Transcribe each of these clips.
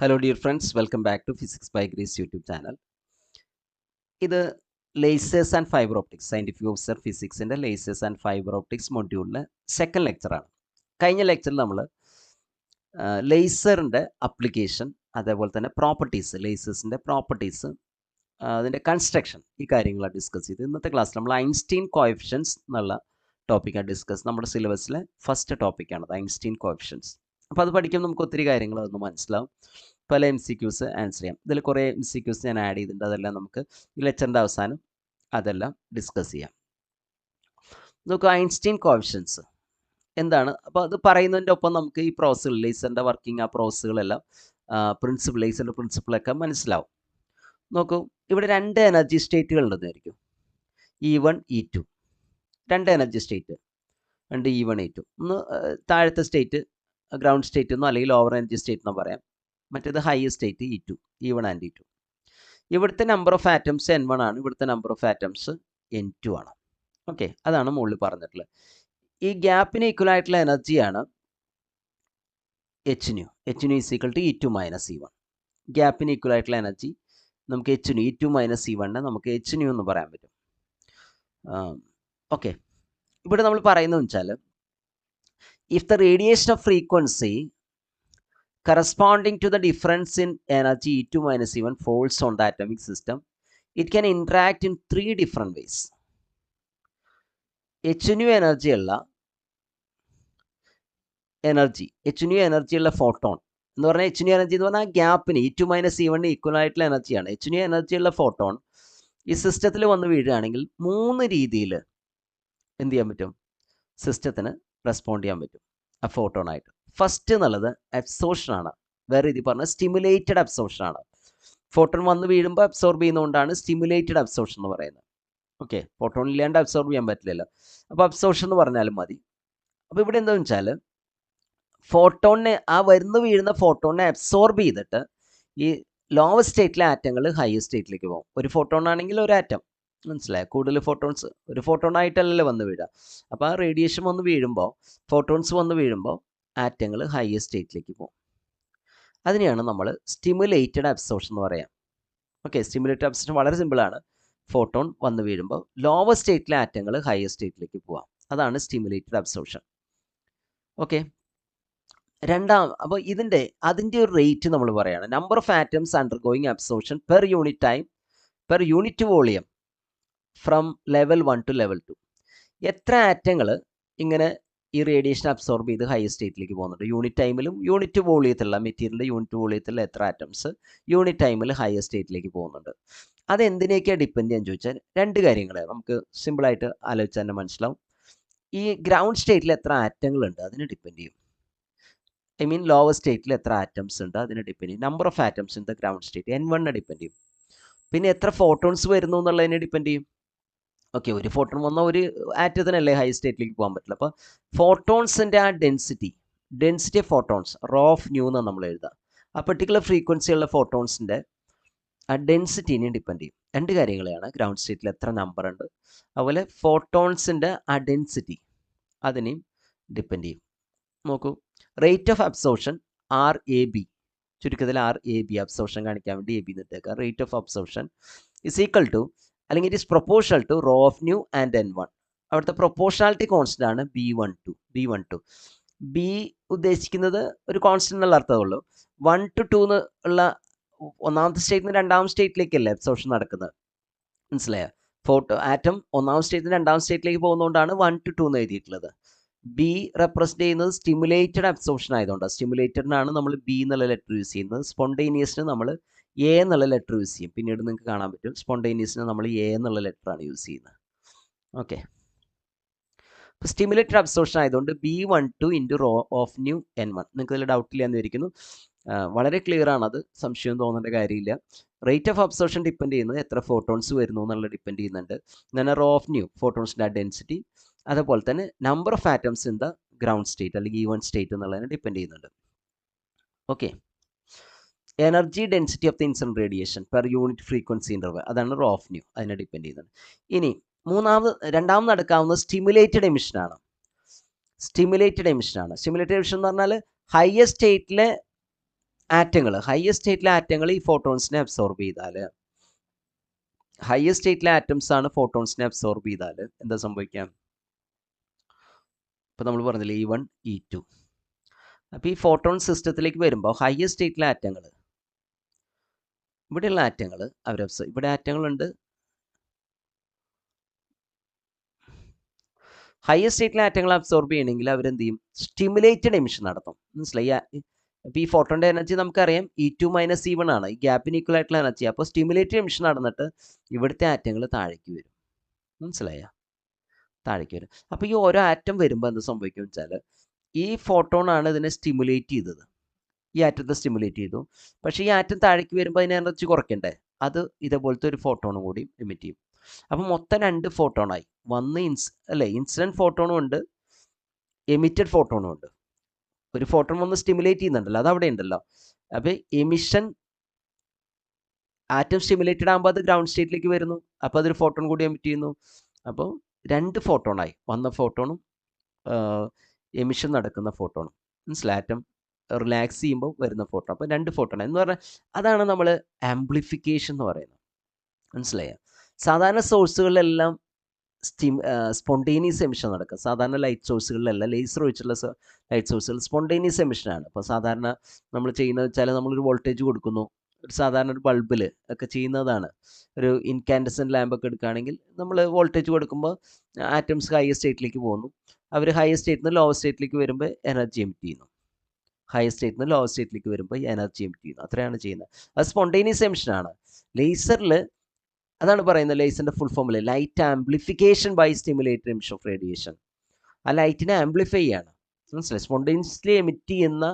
Hello dear friends, welcome back to Physics by Grace YouTube channel. ഇത് lasers and fibre optics scientific officer ഫിസിക്സിൻ്റെ lasers and fibre optics മൊഡ്യൂളിലെ second ലെക്ചറാണ്. കഴിഞ്ഞ ലെക്ചറിൽ നമ്മൾ ലേസറിൻ്റെ അപ്ലിക്കേഷൻ, അതേപോലെ തന്നെ പ്രോപ്പർട്ടീസ്, ലേസേഴ്സിൻ്റെ പ്രോപ്പർട്ടീസ്, അതിൻ്റെ കൺസ്ട്രക്ഷൻ, ഈ കാര്യങ്ങളാണ് ഡിസ്കസ് ചെയ്ത്. ഇന്നത്തെ ക്ലാസ്സിൽ നമ്മൾ ഐൻസ്റ്റീൻ കോഎഫിഷ്യൻസ് എന്നുള്ള ടോപ്പിക്കാണ് ഡിസ്കസ്. നമ്മുടെ സിലബസിലെ ഫസ്റ്റ് ടോപ്പിക്കാണത് ഐൻസ്റ്റീൻ കോഎഫിഷ്യൻസ്. അപ്പോൾ അത് പഠിക്കുമ്പോൾ നമുക്ക് ഒത്തിരി കാര്യങ്ങൾ അതൊന്ന് മനസ്സിലാവും. പല MCQs ആൻസർ ചെയ്യാം. ഇതിൽ കുറേ MCQs ഞാൻ ആഡ് ചെയ്തിട്ടുണ്ട്. അതെല്ലാം നമുക്ക് ഈ ലെക്ചറിൻ്റെ അവസാനം അതെല്ലാം ഡിസ്കസ് ചെയ്യാം. നമുക്ക് ഐൻസ്റ്റീൻ കോഎഫിഷ്യൻസ് എന്താണ്, അപ്പോൾ അത് പറയുന്നതിൻ്റെ ഒപ്പം നമുക്ക് ഈ പ്രോസസ്സുകൾ, ലേസറിൻ്റെ വർക്കിംഗ്, ആ പ്രോസസ്സുകളെല്ലാം പ്രിൻസിപ്പിൾ, ലേസറിൻ്റെ പ്രിൻസിപ്പിളൊക്കെ മനസ്സിലാവും. നോക്കൂ, ഇവിടെ രണ്ട് എനർജി സ്റ്റേറ്റുകൾ ഉണ്ടെന്നായിരിക്കും, E1 E2. രണ്ട് എനർജി സ്റ്റേറ്റ്, രണ്ട് E1 E2. ഒന്ന് താഴത്തെ സ്റ്റേറ്റ് ഗ്രൗണ്ട് സ്റ്റേറ്റ് എന്നോ അല്ലെങ്കിൽ ലോവർ എനർജി സ്റ്റേറ്റ് എന്നോ പറയാം. മറ്റേത് higher state E2, E1 and E2. ഇവിടുത്തെ നമ്പർ ഓഫ് ആറ്റംസ് N1 ആണ്, ഇവിടുത്തെ നമ്പർ ഓഫ് ആറ്റംസ് N2 ആണ്. ഓക്കെ, അതാണ് മുകളിൽ പറഞ്ഞിട്ടുള്ളത്. ഈ ഗ്യാപ്പിന് ഈക്വൽ ആയിട്ടുള്ള എനർജിയാണ് Hν. Hν is equal to E2 minus E1. ഗ്യാപ്പിന് ഈക്വൽ ആയിട്ടുള്ള എനർജി നമുക്ക് Hν, E2 മൈനസ് E1 നമുക്ക് Hν എന്ന് പറയാൻ പറ്റും. ഓക്കെ, ഇവിടെ നമ്മൾ പറയുന്നത് വെച്ചാൽ, if the radiation of frequency corresponding to the difference in energy E2 minus E1 falls on the atomic system, it can interact in three different ways. Hν energy ഉള്ള photon എന്ന് പറഞ്ഞാൽ, Hν എനർജി എന്ന് പറഞ്ഞാൽ ഗ്യാപ്പിന് E2 minus E1 equal ആയിട്ടുള്ള എനർജിയാണ്. Hν energy ഉള്ള photon ഈ സിസ്റ്റത്തിൽ വന്ന് വീഴുകയാണെങ്കിൽ മൂന്ന് രീതിയിൽ എന്ത് ചെയ്യാൻ പറ്റും, സിസ്റ്റത്തിന് റെസ്പോണ്ട് ചെയ്യാൻ പറ്റും ആ ഫോട്ടോണായിട്ട്. ഫസ്റ്റ് എന്നുള്ളത് അബ്സോർഷനാണ്. വേറെ രീതി പറഞ്ഞാൽ സ്റ്റിമുലേറ്റഡ് അബ്സോർഷനാണ്. ഫോട്ടോൺ വന്ന് വീഴുമ്പോൾ അബ്സോർബ് ചെയ്യുന്നതുകൊണ്ടാണ് സ്റ്റിമുലേറ്റഡ് അബ്സോർഷൻ എന്ന് പറയുന്നത്. ഓക്കെ, ഫോട്ടോൺ ഇല്ലാണ്ട് അബ്സോർബ് ചെയ്യാൻ പറ്റില്ലല്ലോ, അപ്പോൾ അബ്സോർഷൻ എന്ന് പറഞ്ഞാലും മതി. അപ്പോൾ ഇവിടെ എന്താണെന്ന് വെച്ചാൽ, ഫോട്ടോണിനെ, ആ വീഴുന്ന ഫോട്ടോണിനെ അബ്സോർബ് ചെയ്തിട്ട് ഈ ലോവർ സ്റ്റേറ്റിലെ ആറ്റങ്ങൾ ഹയർ സ്റ്റേറ്റിലേക്ക് പോകും. ഒരു ഫോട്ടോൺ ആണെങ്കിൽ ഒരു ആറ്റം, മനസ്സിലായോ? കൂടുതൽ ഫോട്ടോൺസ് ഒരു ഫോട്ടോണായിട്ടല്ലല്ലോ വന്ന് വീഴുക. അപ്പോൾ ആ റേഡിയേഷൻ വന്ന് വീഴുമ്പോൾ, ഫോട്ടോൺസ് വന്ന് വീഴുമ്പോൾ ആറ്റങ്ങൾ ഹയർ സ്റ്റേറ്റിലേക്ക് പോകും. അതിനെയാണ് നമ്മൾ സ്റ്റിമുലേറ്റഡ് അബ്സോർഷൻ എന്ന് പറയാം. ഓക്കെ, സ്റ്റിമുലേറ്റഡ് അബ്സോർഷൻ വളരെ സിമ്പിളാണ്. ഫോട്ടോൺ വന്ന് വീഴുമ്പോൾ ലോവർ സ്റ്റേറ്റിലെ ആറ്റങ്ങൾ ഹയർ സ്റ്റേറ്റിലേക്ക് പോവാം. അതാണ് സ്റ്റിമുലേറ്റഡ് അബ്സോർഷൻ. ഓക്കെ, അപ്പോൾ അതിൻ്റെ ഒരു റേറ്റ് നമ്മൾ പറയുകയാണ്. Number of atoms undergoing absorption per unit time per unit volume from level 1 two level 2. എത്ര ആറ്റങ്ങൾ ഇങ്ങനെ ഈ റേഡിയേഷൻ അബ്സോർബ് ചെയ്ത് ഹയർ സ്റ്റേറ്റിലേക്ക് പോകുന്നുണ്ട് യൂണിറ്റ് ടൈമിലും യൂണിറ്റ് വോളിയത്തിലുള്ള മെറ്റീരിയലിൻ്റെ യൂണിറ്റ് വോളിയത്തിലുള്ള എത്ര ആറ്റംസ് യൂണിറ്റ് ടൈമിൽ ഹയർ സ്റ്റേറ്റിലേക്ക് പോകുന്നുണ്ട്. അതെന്തിനേക്കാണ് ഡിപ്പെൻഡ് ചെയ്യാൻ ചോദിച്ചാൽ, രണ്ട് കാര്യങ്ങൾ നമുക്ക് സിമ്പിളായിട്ട് ആലോചിച്ചാൽ തന്നെ മനസ്സിലാവും. ഈ ഗ്രൗണ്ട് സ്റ്റേറ്റിൽ എത്ര ആറ്റങ്ങളുണ്ട് അതിന് ഡിപ്പെൻഡ് ചെയ്യും. ഐ മീൻ ലോവർ സ്റ്റേറ്റിൽ എത്ര ആറ്റംസ് ഉണ്ട് അതിന് ഡിപ്പെൻഡ് ചെയ്യും. Number of atoms in the ground state N1 depend ചെയ്യും. പിന്നെ എത്ര ഫോട്ടോൺസ് വരുന്നു എന്നുള്ളതിനെ ഡിപ്പെൻഡ് ചെയ്യും. ഓക്കെ, ഒരു ഫോട്ടോൺ വന്നാൽ ഒരു ആറ്റത്തിനല്ലേ ഹൈ സ്റ്റേറ്റിലേക്ക് പോകാൻ പറ്റില്ല. അപ്പോൾ ഫോട്ടോൺസിൻ്റെ ആ density of photons rho of nu എന്നാണ് നമ്മൾ എഴുതുക. ആ പെർട്ടിക്കുലർ ഫ്രീക്വൻസിയുള്ള ഫോട്ടോൺസിൻ്റെ ആ ഡെൻസിറ്റിനെ ഡിപ്പെൻഡ് ചെയ്യും. രണ്ട് കാര്യങ്ങളെയാണ്, ഗ്രൗണ്ട് സ്റ്റേറ്റിൽ എത്ര നമ്പർ ഉണ്ട്, അതുപോലെ ഫോട്ടോൺസിൻ്റെ ആ ഡെൻസിറ്റി, അതിനെയും ഡിപ്പെൻഡ് ചെയ്യും. നോക്കൂ, റേറ്റ് ഓഫ് അബ്സോർഷൻ RAB, ചുരുക്കത്തിൽ RAB, അബ്സോർഷൻ കാണിക്കാൻ വേണ്ടി AB എന്നിട്ടേക്കുക. Rate of absorption is equal to, അല്ലെങ്കിൽ it is proportional to rho of nu and N1. അവിടുത്തെ പ്രൊപ്പോർഷണാലിറ്റി കോൺസ്റ്റൻ്റ് ആണ് B12. B ഉദ്ദേശിക്കുന്നത് ഒരു കോൺസ്റ്റൻ്റ് എന്നുള്ള അർത്ഥമുള്ളൂ. 1 to 2 ഉള്ള ഒന്നാമത്തെ സ്റ്റേറ്റിൽ നിന്ന് രണ്ടാമത്തെ സ്റ്റേറ്റിലേക്കല്ലേ അബ്സോർഷൻ നടക്കുന്നത്, മനസ്സിലായോ? ആറ്റം ഒന്നാം സ്റ്റേറ്റിൽ നിന്ന് രണ്ടാം സ്റ്റേറ്റിലേക്ക് പോകുന്നതുകൊണ്ടാണ് 1 to 2 എന്ന് എഴുതിയിട്ടുള്ളത്. B റെപ്രസെൻറ്റ് ചെയ്യുന്നത് സ്റ്റിമുലേറ്റഡ് അബ്സോർഷൻ ആയതുകൊണ്ടാണ്. സ്റ്റിമുലേറ്റഡിനാണ് നമ്മൾ B എന്നുള്ള ലെറ്റർ യൂസ് ചെയ്യുന്നത്. സ്പോണ്ടേനിയസിന് നമ്മൾ A എന്നുള്ള ലെറ്റർ യൂസ് ചെയ്യും. പിന്നീട് നിങ്ങൾക്ക് കാണാൻ പറ്റും, സ്പോണ്ടേനിയസിന് നമ്മൾ A എന്നുള്ള ലെറ്ററാണ് യൂസ് ചെയ്യുന്നത്. ഓക്കെ, അപ്പോൾ സ്റ്റിമുലേറ്റഡ് അബ്സോർഷൻ ആയതുകൊണ്ട് B12 into raw of new N1. നിങ്ങൾക്ക് അതിൽ ഡൗട്ടില്ല എന്ന് വിചാരിക്കുന്നു. വളരെ ക്ലിയർ ആണ്, അത് സംശയം തോന്നേണ്ട കാര്യമില്ല. റേറ്റ് ഓഫ് അബ്സോർഷൻ ഡിപ്പെൻഡ് ചെയ്യുന്നത് എത്ര ഫോട്ടോൺസ് വരുന്നു എന്നുള്ളത് ഡിപ്പെൻഡ് ചെയ്യുന്നുണ്ട്. then റോ ഓഫ് ന്യൂ, ഫോട്ടോൺസിൻ്റെ ഡെൻസിറ്റി, അതുപോലെ തന്നെ number of atoms in the ground state അല്ലെങ്കിൽ E1 സ്റ്റേറ്റ് എന്നുള്ളതിനെ ഡിപ്പെൻഡ് ചെയ്യുന്നുണ്ട്. Okay, energy density of the incident radiation per unit frequency interval, അതാണ് റോ ഓഫ് ന്യൂ, അതിനെ ഡിപ്പെൻഡ് ചെയ്യുന്നത്. ഇനി രണ്ടാമത് നടക്കാവുന്നത് സ്റ്റിമുലേറ്റഡ് എമിഷനാണ്. സ്റ്റിമുലേറ്റഡ് എമിഷൻ എന്ന് പറഞ്ഞാൽ ഹയർ സ്റ്റേറ്റിലെ ആറ്റങ്ങൾ ഹയർ സ്റ്റേറ്റിലെ ആറ്റങ്ങൾ ഈ ഫോട്ടോൺസിനെ അബ്സോർബ് ചെയ്താൽ, ഹയർ സ്റ്റേറ്റിലെ ആറ്റംസ് ആണ് ഫോട്ടോൺസിനെ അബ്സോർബ് ചെയ്താൽ എന്താ സംഭവിക്കാം? ഇപ്പോൾ നമ്മൾ പറഞ്ഞില്ലേ E1 E2. അപ്പോൾ ഈ ഫോട്ടോൺ സിസ്റ്റത്തിലേക്ക് വരുമ്പോൾ ഹയർ സ്റ്റേറ്റിലെ ആറ്റങ്ങൾ, ഇവിടെയുള്ള ആറ്റങ്ങൾ അവർ ഇവിടെ ആറ്റങ്ങളുണ്ട്. ഹയർ സ്റ്റേറ്റിലെ ആറ്റങ്ങൾ അബ്സോർബ് ചെയ്യണമെങ്കിൽ അവരെന്ത് ചെയ്യും? സ്റ്റിമുലേറ്റഡ് എമിഷൻ നടത്തും. മനസ്സിലായി? അപ്പോൾ ഈ ഫോട്ടോണിൻ്റെ എനർജി നമുക്കറിയാം E2 - E1 ആണ്. ഈ ഗ്യാപ്പിന് ഈക്വൽ ആയിട്ടുള്ള എനർജി. അപ്പോൾ സ്റ്റിമുലേറ്റഡ് എമിഷൻ നടന്നിട്ട് ഇവിടുത്തെ ആറ്റങ്ങൾ താഴേക്ക് വരും. മനസ്സിലായോ? താഴേക്ക് വരും. അപ്പോൾ ഈ ഓരോ ആറ്റം വരുമ്പോൾ എന്ത് സംഭവിക്കും വെച്ചാൽ, ഈ ഫോട്ടോണാണ് ഇതിനെ സ്റ്റിമുലേറ്റ് ചെയ്തത്. ഈ ആറ്റത്തെ സ്റ്റിമുലേറ്റ് ചെയ്തു. പക്ഷേ ഈ ആറ്റം താഴേക്ക് വരുമ്പോൾ അതിന് എനർജി കുറയ്ക്കണ്ടേ? അത് ഇതേപോലത്തെ ഒരു ഫോട്ടോണും കൂടി എമിറ്റ് ചെയ്യും. അപ്പം മൊത്തം 2 ഫോട്ടോണായി. ഒന്ന് ഇൻസിഡൻറ്റ് ഫോട്ടോണും ഉണ്ട്, എമിറ്റഡ് ഫോട്ടോണും ഉണ്ട്. ഒരു ഫോട്ടോൺ വന്ന് സ്റ്റിമുലേറ്റ് ചെയ്യുന്നുണ്ടല്ലോ, അത് അവിടെ ഉണ്ടല്ലോ. അപ്പോൾ എമിഷൻ ആറ്റം സ്റ്റിമുലേറ്റഡ് ആകുമ്പോൾ അത് ഗ്രൗണ്ട് സ്റ്റേറ്റിലേക്ക് വരുന്നു. അപ്പോൾ അതൊരു ഫോട്ടോൺ കൂടി എമിറ്റ് ചെയ്യുന്നു. അപ്പോൾ 2 ഫോട്ടോണായി. വന്ന ഫോട്ടോണും എമിഷൻ നടക്കുന്ന ഫോട്ടോണും. മനസ്സിലായി? ആറ്റം റിലാക്സ് ചെയ്യുമ്പോൾ വരുന്ന ഫോട്ടോ. അപ്പോൾ 2 ഫോട്ടോൺ എന്ന് പറഞ്ഞാൽ അതാണ് നമ്മൾ ആംപ്ലിഫിക്കേഷൻ എന്ന് പറയുന്നത്. മനസ്സിലായോ? സാധാരണ സോഴ്സുകളിലെല്ലാം സ്പോണ്ടേനിയസ് എമിഷൻ നടക്കുക. സാധാരണ ലൈറ്റ് സോഴ്സുകളിലല്ല, ലേസർ വെച്ചുള്ള ലൈറ്റ് സോഴ്സുകൾ സ്പോണ്ടേനിയസ് എമിഷനാണ്. അപ്പോൾ സാധാരണ നമ്മൾ ചെയ്യുന്നത് വെച്ചാൽ നമ്മളൊരു വോൾട്ടേജ് കൊടുക്കുന്നു. ഒരു സാധാരണ ഒരു ബൾബിൽ ഒക്കെ ചെയ്യുന്നതാണ്. ഒരു ഇൻകാൻഡസൻറ്റ് ലാമ്പൊക്കെ എടുക്കുകയാണെങ്കിൽ നമ്മൾ വോൾട്ടേജ് കൊടുക്കുമ്പോൾ ആറ്റംസ് ഹയർ സ്റ്റേറ്റിലേക്ക് പോകുന്നു. അവർ ഹയർ സ്റ്റേറ്റിൽ നിന്ന് ലോവർ സ്റ്റേറ്റിലേക്ക് വരുമ്പോൾ എനർജി എമിറ്റ് ചെയ്യുന്നു. ഹയർ സ്റ്റേറ്റിൽ നിന്ന് ലോവർ സ്റ്റേറ്റിലേക്ക് വരുമ്പോൾ എനർജി എമിറ്റ് ചെയ്യുന്നു. അത്രയാണ് ചെയ്യുന്നത്. അത് സ്പോണ്ടേനിയസ് എമിഷനാണ്. ലേസറിൽ അതാണ് പറയുന്നത്, ലേസറിൻ്റെ ഫുൾ ഫോമിൽ light amplification by stimulated emission of radiation. ആ ലൈറ്റിനെ ആംപ്ലിഫൈ ചെയ്യാണ്. മനസ്സിലായി? സ്പോണ്ടേനിയസ്ലി എമിറ്റ് ചെയ്യുന്ന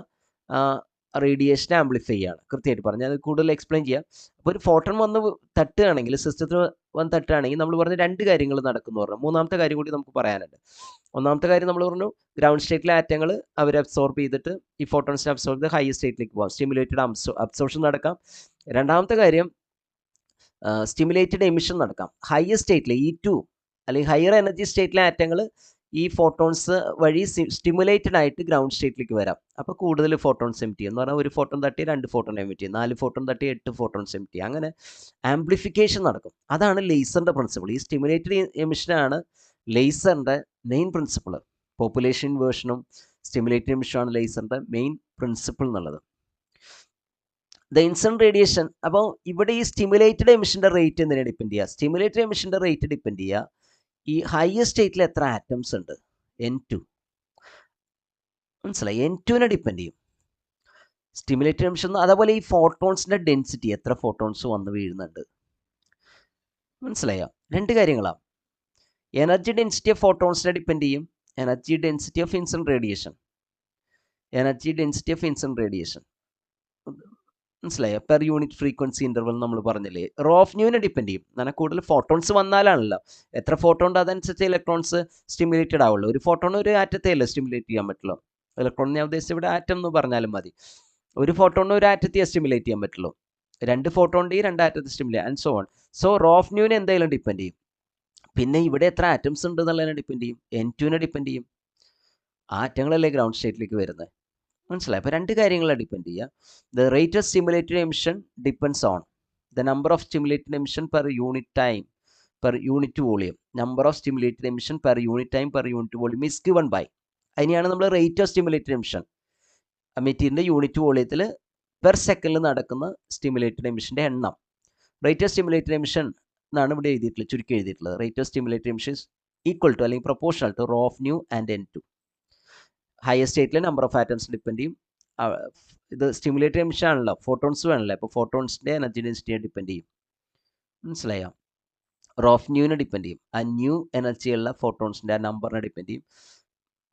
റേഡിയേഷനെ ആംപ്ലിഫൈ ചെയ്യാണ്. കൃത്യമായിട്ട് പറഞ്ഞാൽ അത് കൂടുതൽ എക്സ്പ്ലെയിൻ ചെയ്യാം. അപ്പോൾ ഒരു ഫോട്ടോൺ വന്ന് തട്ടുകയാണെങ്കിൽ, സിസ്റ്റത്തിൽ വന്ന് തട്ടുകയാണെങ്കിൽ നമ്മൾ പറഞ്ഞ 2 കാര്യങ്ങൾ നടക്കുന്നു പറഞ്ഞു. മൂന്നാമത്തെ കാര്യം കൂടി നമുക്ക് പറയാനുണ്ട്. ഒന്നാമത്തെ കാര്യം നമ്മൾ പറഞ്ഞു, ഗ്രൗണ്ട് സ്റ്റേറ്റിലെ ആറ്റങ്ങൾ അവർ അബ്സോർബ് ചെയ്തിട്ട് ഈ ഫോട്ടോൺസിനെ അബ്സോർബ് ചെയ്ത് ഹയർ സ്റ്റേറ്റിലേക്ക് പോകാം. സ്റ്റിമുലേറ്റഡ് അബ്സോർപ്ഷൻ നടക്കാം. രണ്ടാമത്തെ കാര്യം സ്റ്റിമുലേറ്റഡ് എമിഷൻ നടക്കാം. ഹയർ സ്റ്റേറ്റിലെ E2 അല്ലെങ്കിൽ ഹയർ എനർജി സ്റ്റേറ്റിലെ ആറ്റങ്ങൾ ഈ ഫോട്ടോൺസ് വഴി സ്റ്റിമുലേറ്റഡ് ആയിട്ട് ഗ്രൗണ്ട് സ്റ്റേറ്റിലേക്ക് വരാം. അപ്പോൾ കൂടുതൽ ഫോട്ടോൺസ് എമിറ്റ് ചെയ്യും. എന്ന് പറഞ്ഞാൽ ഒരു ഫോട്ടോൺ തട്ടി 2 ഫോട്ടോൺ എമിറ്റ് ചെയ്യും, 4 ഫോട്ടോൺ തട്ടി 8 ഫോട്ടോൺസ് എമിറ്റ് ചെയ്യും. അങ്ങനെ ആംപ്ലിഫിക്കേഷൻ നടക്കും. അതാണ് ലേസറിൻ്റെ പ്രിൻസിപ്പിൾ. ഈ സ്റ്റിമുലേറ്റഡ് എമിഷനാണ് ലേസറിൻ്റെ മെയിൻ പ്രിൻസിപ്പിൾ. പോപ്പുലേഷൻ ഇൻവേർഷനും സ്റ്റിമുലേറ്റഡ് എമിഷനാണ് ലേസറിൻ്റെ മെയിൻ പ്രിൻസിപ്പിൾ എന്നുള്ളത്. The incident radiation. അപ്പോൾ ഇവിടെ ഈ സ്റ്റിമുലേറ്റഡ് എമിഷൻ്റെ റേറ്റ് എന്തിനാണ് ഡിപ്പെൻഡ് ചെയ്യുക? സ്റ്റിമുലേറ്റഡ് എമിഷൻ്റെ റേറ്റ് ഡിപ്പെൻഡ് ചെയ്യുക ഈ ഹയർ സ്റ്റേറ്റിൽ എത്ര ആറ്റംസ് ഉണ്ട്, N2. മനസ്സിലായി? N2നെ ഡിപ്പെൻഡ് ചെയ്യും സ്റ്റിമുലേറ്റഡ് എമിഷൻ. അതേപോലെ ഈ ഫോട്ടോൺസിൻ്റെ ഡെൻസിറ്റി, എത്ര ഫോട്ടോൺസ് വന്ന് വീഴുന്നുണ്ട്. മനസ്സിലായോ? 2 കാര്യങ്ങളാണ്. എനർജി ഡെൻസിറ്റി ഓഫ് ഫോട്ടോൺസിനെ ഡിപ്പെൻഡ് ചെയ്യും, energy density of incident radiation. Energy density of incident radiation മനസ്സിലായോ? പെർ യൂണിറ്റ് ഫ്രീക്വൻസി ഇൻ്റർവൽ നമ്മൾ പറഞ്ഞില്ലേ. റോ ഓഫ് ന്യൂവിനെ ഡിപ്പെൻഡ് ചെയ്യും. എന്നാൽ കൂടുതൽ ഫോട്ടോൺസ് വന്നാലാണല്ലോ, എത്ര ഫോട്ടോൺ ഉണ്ട് അതനുസരിച്ച് ഇലക്ട്രോൺസ് സ്റ്റിമുലേറ്റഡ് ആവുള്ളൂ. ഒരു ഫോട്ടോൺ ഒരു ആറ്റത്തെയല്ലേ സ്റ്റിമുലേറ്റ് ചെയ്യാൻ പറ്റുള്ളൂ. ഇലക്ട്രോൺ ഞാൻ ഉദ്ദേശിച്ചത് ഇവിടെ ആറ്റം എന്ന് പറഞ്ഞാലും മതി. ഒരു ഫോട്ടോണിന് ഒരു ആറ്റത്തെ സ്റ്റിമുലേറ്റ് ചെയ്യാൻ പറ്റുള്ളൂ. 2 ഫോട്ടോണിൻ്റെ 2 ആറ്റത്തെ stimulate and so on. So rho of ന്യൂവിനെ എന്തായാലും ഡിപ്പെൻഡ് ചെയ്യും. പിന്നെ ഇവിടെ എത്ര ആറ്റംസ് ഉണ്ട് എന്നുള്ളതിനെ ഡിപ്പെൻഡ് ചെയ്യും. N2നെ ഡിപ്പെൻഡ് ചെയ്യും. ആറ്റങ്ങളല്ലേ ഗ്രൗണ്ട് സ്റ്റേറ്റിലേക്ക് വരുന്നത്. മനസ്സിലായി? അപ്പോൾ 2 കാര്യങ്ങളെ ഡിപ്പെൻഡ് ചെയ്യുക. The rate of stimulated emission depends on the number of stimulated emission per unit time per unit volume. Number of stimulated emission per unit time per unit volume is given by. അതിനെയാണ് നമ്മൾ rate of stimulated emission, മെറ്റീരിയലിൻ്റെ unit വോളിയത്തിൽ per സെക്കൻഡിൽ നടക്കുന്ന stimulated എമിഷൻ്റെ എണ്ണം. Rate of stimulated emission എന്നാണ് ഇവിടെ എഴുതിയിട്ടുള്ളത്, ചുരുക്കി എഴുതിയിട്ടുള്ളത്. Rate of stimulated emission equal to അല്ലെങ്കിൽ proportional to rho of nu and N2. Higher സ്റ്റേറ്റിലെ നമ്പർ ഓഫ് ആറ്റംസ് ഡിപ്പെൻഡ് ചെയ്യും. ഇത് സ്റ്റിമുലേറ്റഡ് എമിഷൻ ആണല്ലോ, ഫോട്ടോൺസ് വേണമല്ലോ. അപ്പോൾ ഫോട്ടോൺസിൻ്റെ എനർജി ഡെൻസിറ്റിയെ ഡിപ്പെൻഡ് ചെയ്യും. മനസ്സിലായോ? റോ ഓഫ് ന്യൂവിനെ ഡിപ്പെൻഡ് ചെയ്യും. ആ ന്യൂ എനർജിയുള്ള ഫോട്ടോൺസിൻ്റെ ആ നമ്പറിനെ ഡിപ്പെൻഡ് ചെയ്യും.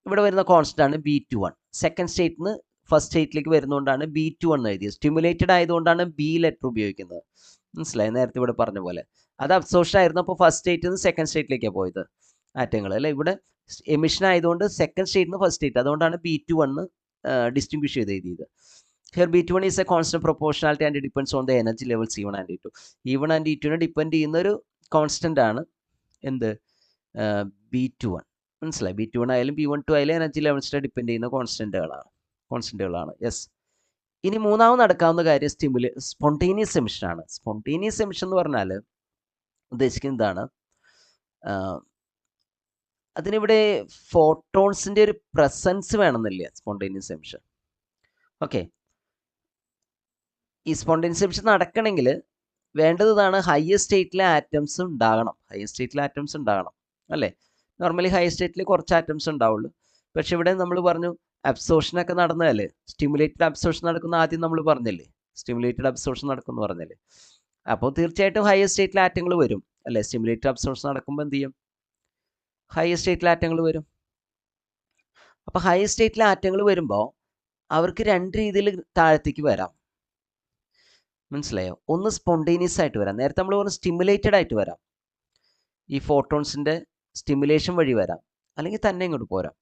ഇവിടെ വരുന്ന കോൺസ്റ്റൻ്റ് ആണ് B21. സെക്കൻഡ് സ്റ്റേറ്റിൽ നിന്ന് ഫസ്റ്റ് സ്റ്റേറ്റിലേക്ക് വരുന്നതുകൊണ്ടാണ് B21 എന്ന് എഴുതിയത്. സ്റ്റിമുലേറ്റഡ് ആയതുകൊണ്ടാണ് B ലെറ്റർ ഉപയോഗിക്കുന്നത്. മനസ്സിലായി? നേരത്തെ ഇവിടെ പറഞ്ഞ പോലെ അത് അബ്സോർപ്ഷൻ ആയിരുന്നു. അപ്പോൾ ഫസ്റ്റ് സ്റ്റേറ്റിൽ നിന്ന് സെക്കൻഡ് സ്റ്റേറ്റിലേക്കാണ് പോയത് ആറ്റങ്ങൾ അല്ലേ. ഇവിടെ എമിഷൻ ആയതുകൊണ്ട് സെക്കൻഡ് സ്റ്റേറ്റിൽ നിന്ന് ഫസ്റ്റ് സ്റ്റേറ്റ്, അതുകൊണ്ടാണ് B21 ഡിസ്റ്റിങ്വിഷ് ചെയ്ത് എഴുതിയത്. Here B21 is a constant proportionality and depends on the energy levels E1 and E2. E1 and E2നെ ഡിപ്പെൻഡ് ചെയ്യുന്ന ഒരു കോൺസ്റ്റൻ്റ് ആണ് എന്ത്, B21. മനസ്സിലായി? B21 ആയാലും B12 ആയാലും എനർജി ലെവൽസിനെ ഡിപ്പെൻഡ് ചെയ്യുന്ന കോൺസ്റ്റൻറ്റുകളാണ്. യെസ്. ഇനി മൂന്നാമത് നടക്കാവുന്ന കാര്യം സ്പോണ്ടേനിയസ് എമിഷനാണ്. സ്പോണ്ടേനിയസ് എമിഷൻ എന്ന് പറഞ്ഞാൽ ഉദ്ദേശിക്കുന്നതാണ്, അതിനിവിടെ ഫോട്ടോൺസിൻ്റെ ഒരു പ്രസൻസ് വേണമെന്നില്ല സ്പോണ്ടേനിയസ് എമിഷൻ. ഓക്കെ, ഈ സ്പോണ്ടേനിയസ് എമിഷൻ നടക്കണമെങ്കിൽ വേണ്ടത് ഇതാണ്, ഹയർ സ്റ്റേറ്റിലെ ആറ്റംസ് ഉണ്ടാകണം. ഹയർ സ്റ്റേറ്റിലെ ആറ്റംസ് ഉണ്ടാകണം അല്ലേ? നോർമലി ഹയർ സ്റ്റേറ്റിൽ കുറച്ച് ആറ്റംസ് ഉണ്ടാവുള്ളൂ. പക്ഷെ ഇവിടെ നമ്മൾ പറഞ്ഞു അബ്സോർഷനൊക്കെ നടന്നതല്ലേ, സ്റ്റിമുലേറ്റഡ് അബ്സോർഷൻ നടക്കുന്ന ആദ്യം നമ്മൾ പറഞ്ഞില്ലേ, സ്റ്റിമുലേറ്റഡ് അബ്സോർഷൻ നടക്കുമെന്ന് പറഞ്ഞില്ലേ. അപ്പോൾ തീർച്ചയായിട്ടും ഹയർ സ്റ്റേറ്റിലെ ആറ്റങ്ങൾ വരും അല്ലേ? സ്റ്റിമുലേറ്റഡ് അബ്സോർഷൻ നടക്കുമ്പോൾ എന്ത് ചെയ്യും? ഹയർ സ്റ്റേറ്റിലെ ആറ്റങ്ങൾ വരും. അപ്പോൾ ഹയർ സ്റ്റേറ്റിലെ ആറ്റങ്ങൾ വരുമ്പോൾ അവർക്ക് രണ്ട് രീതിയിൽ താഴത്തേക്ക് വരാം. മനസ്സിലായോ? ഒന്ന് സ്പോണ്ടേനിയസ് ആയിട്ട് വരാം, നേരത്തെ നമ്മൾ പറഞ്ഞു സ്റ്റിമുലേറ്റഡ് ആയിട്ട് വരാം, ഈ ഫോട്ടോൺസിൻ്റെ സ്റ്റിമുലേഷൻ വഴി വരാം, അല്ലെങ്കിൽ തന്നെ ഇങ്ങോട്ട് പോരാം.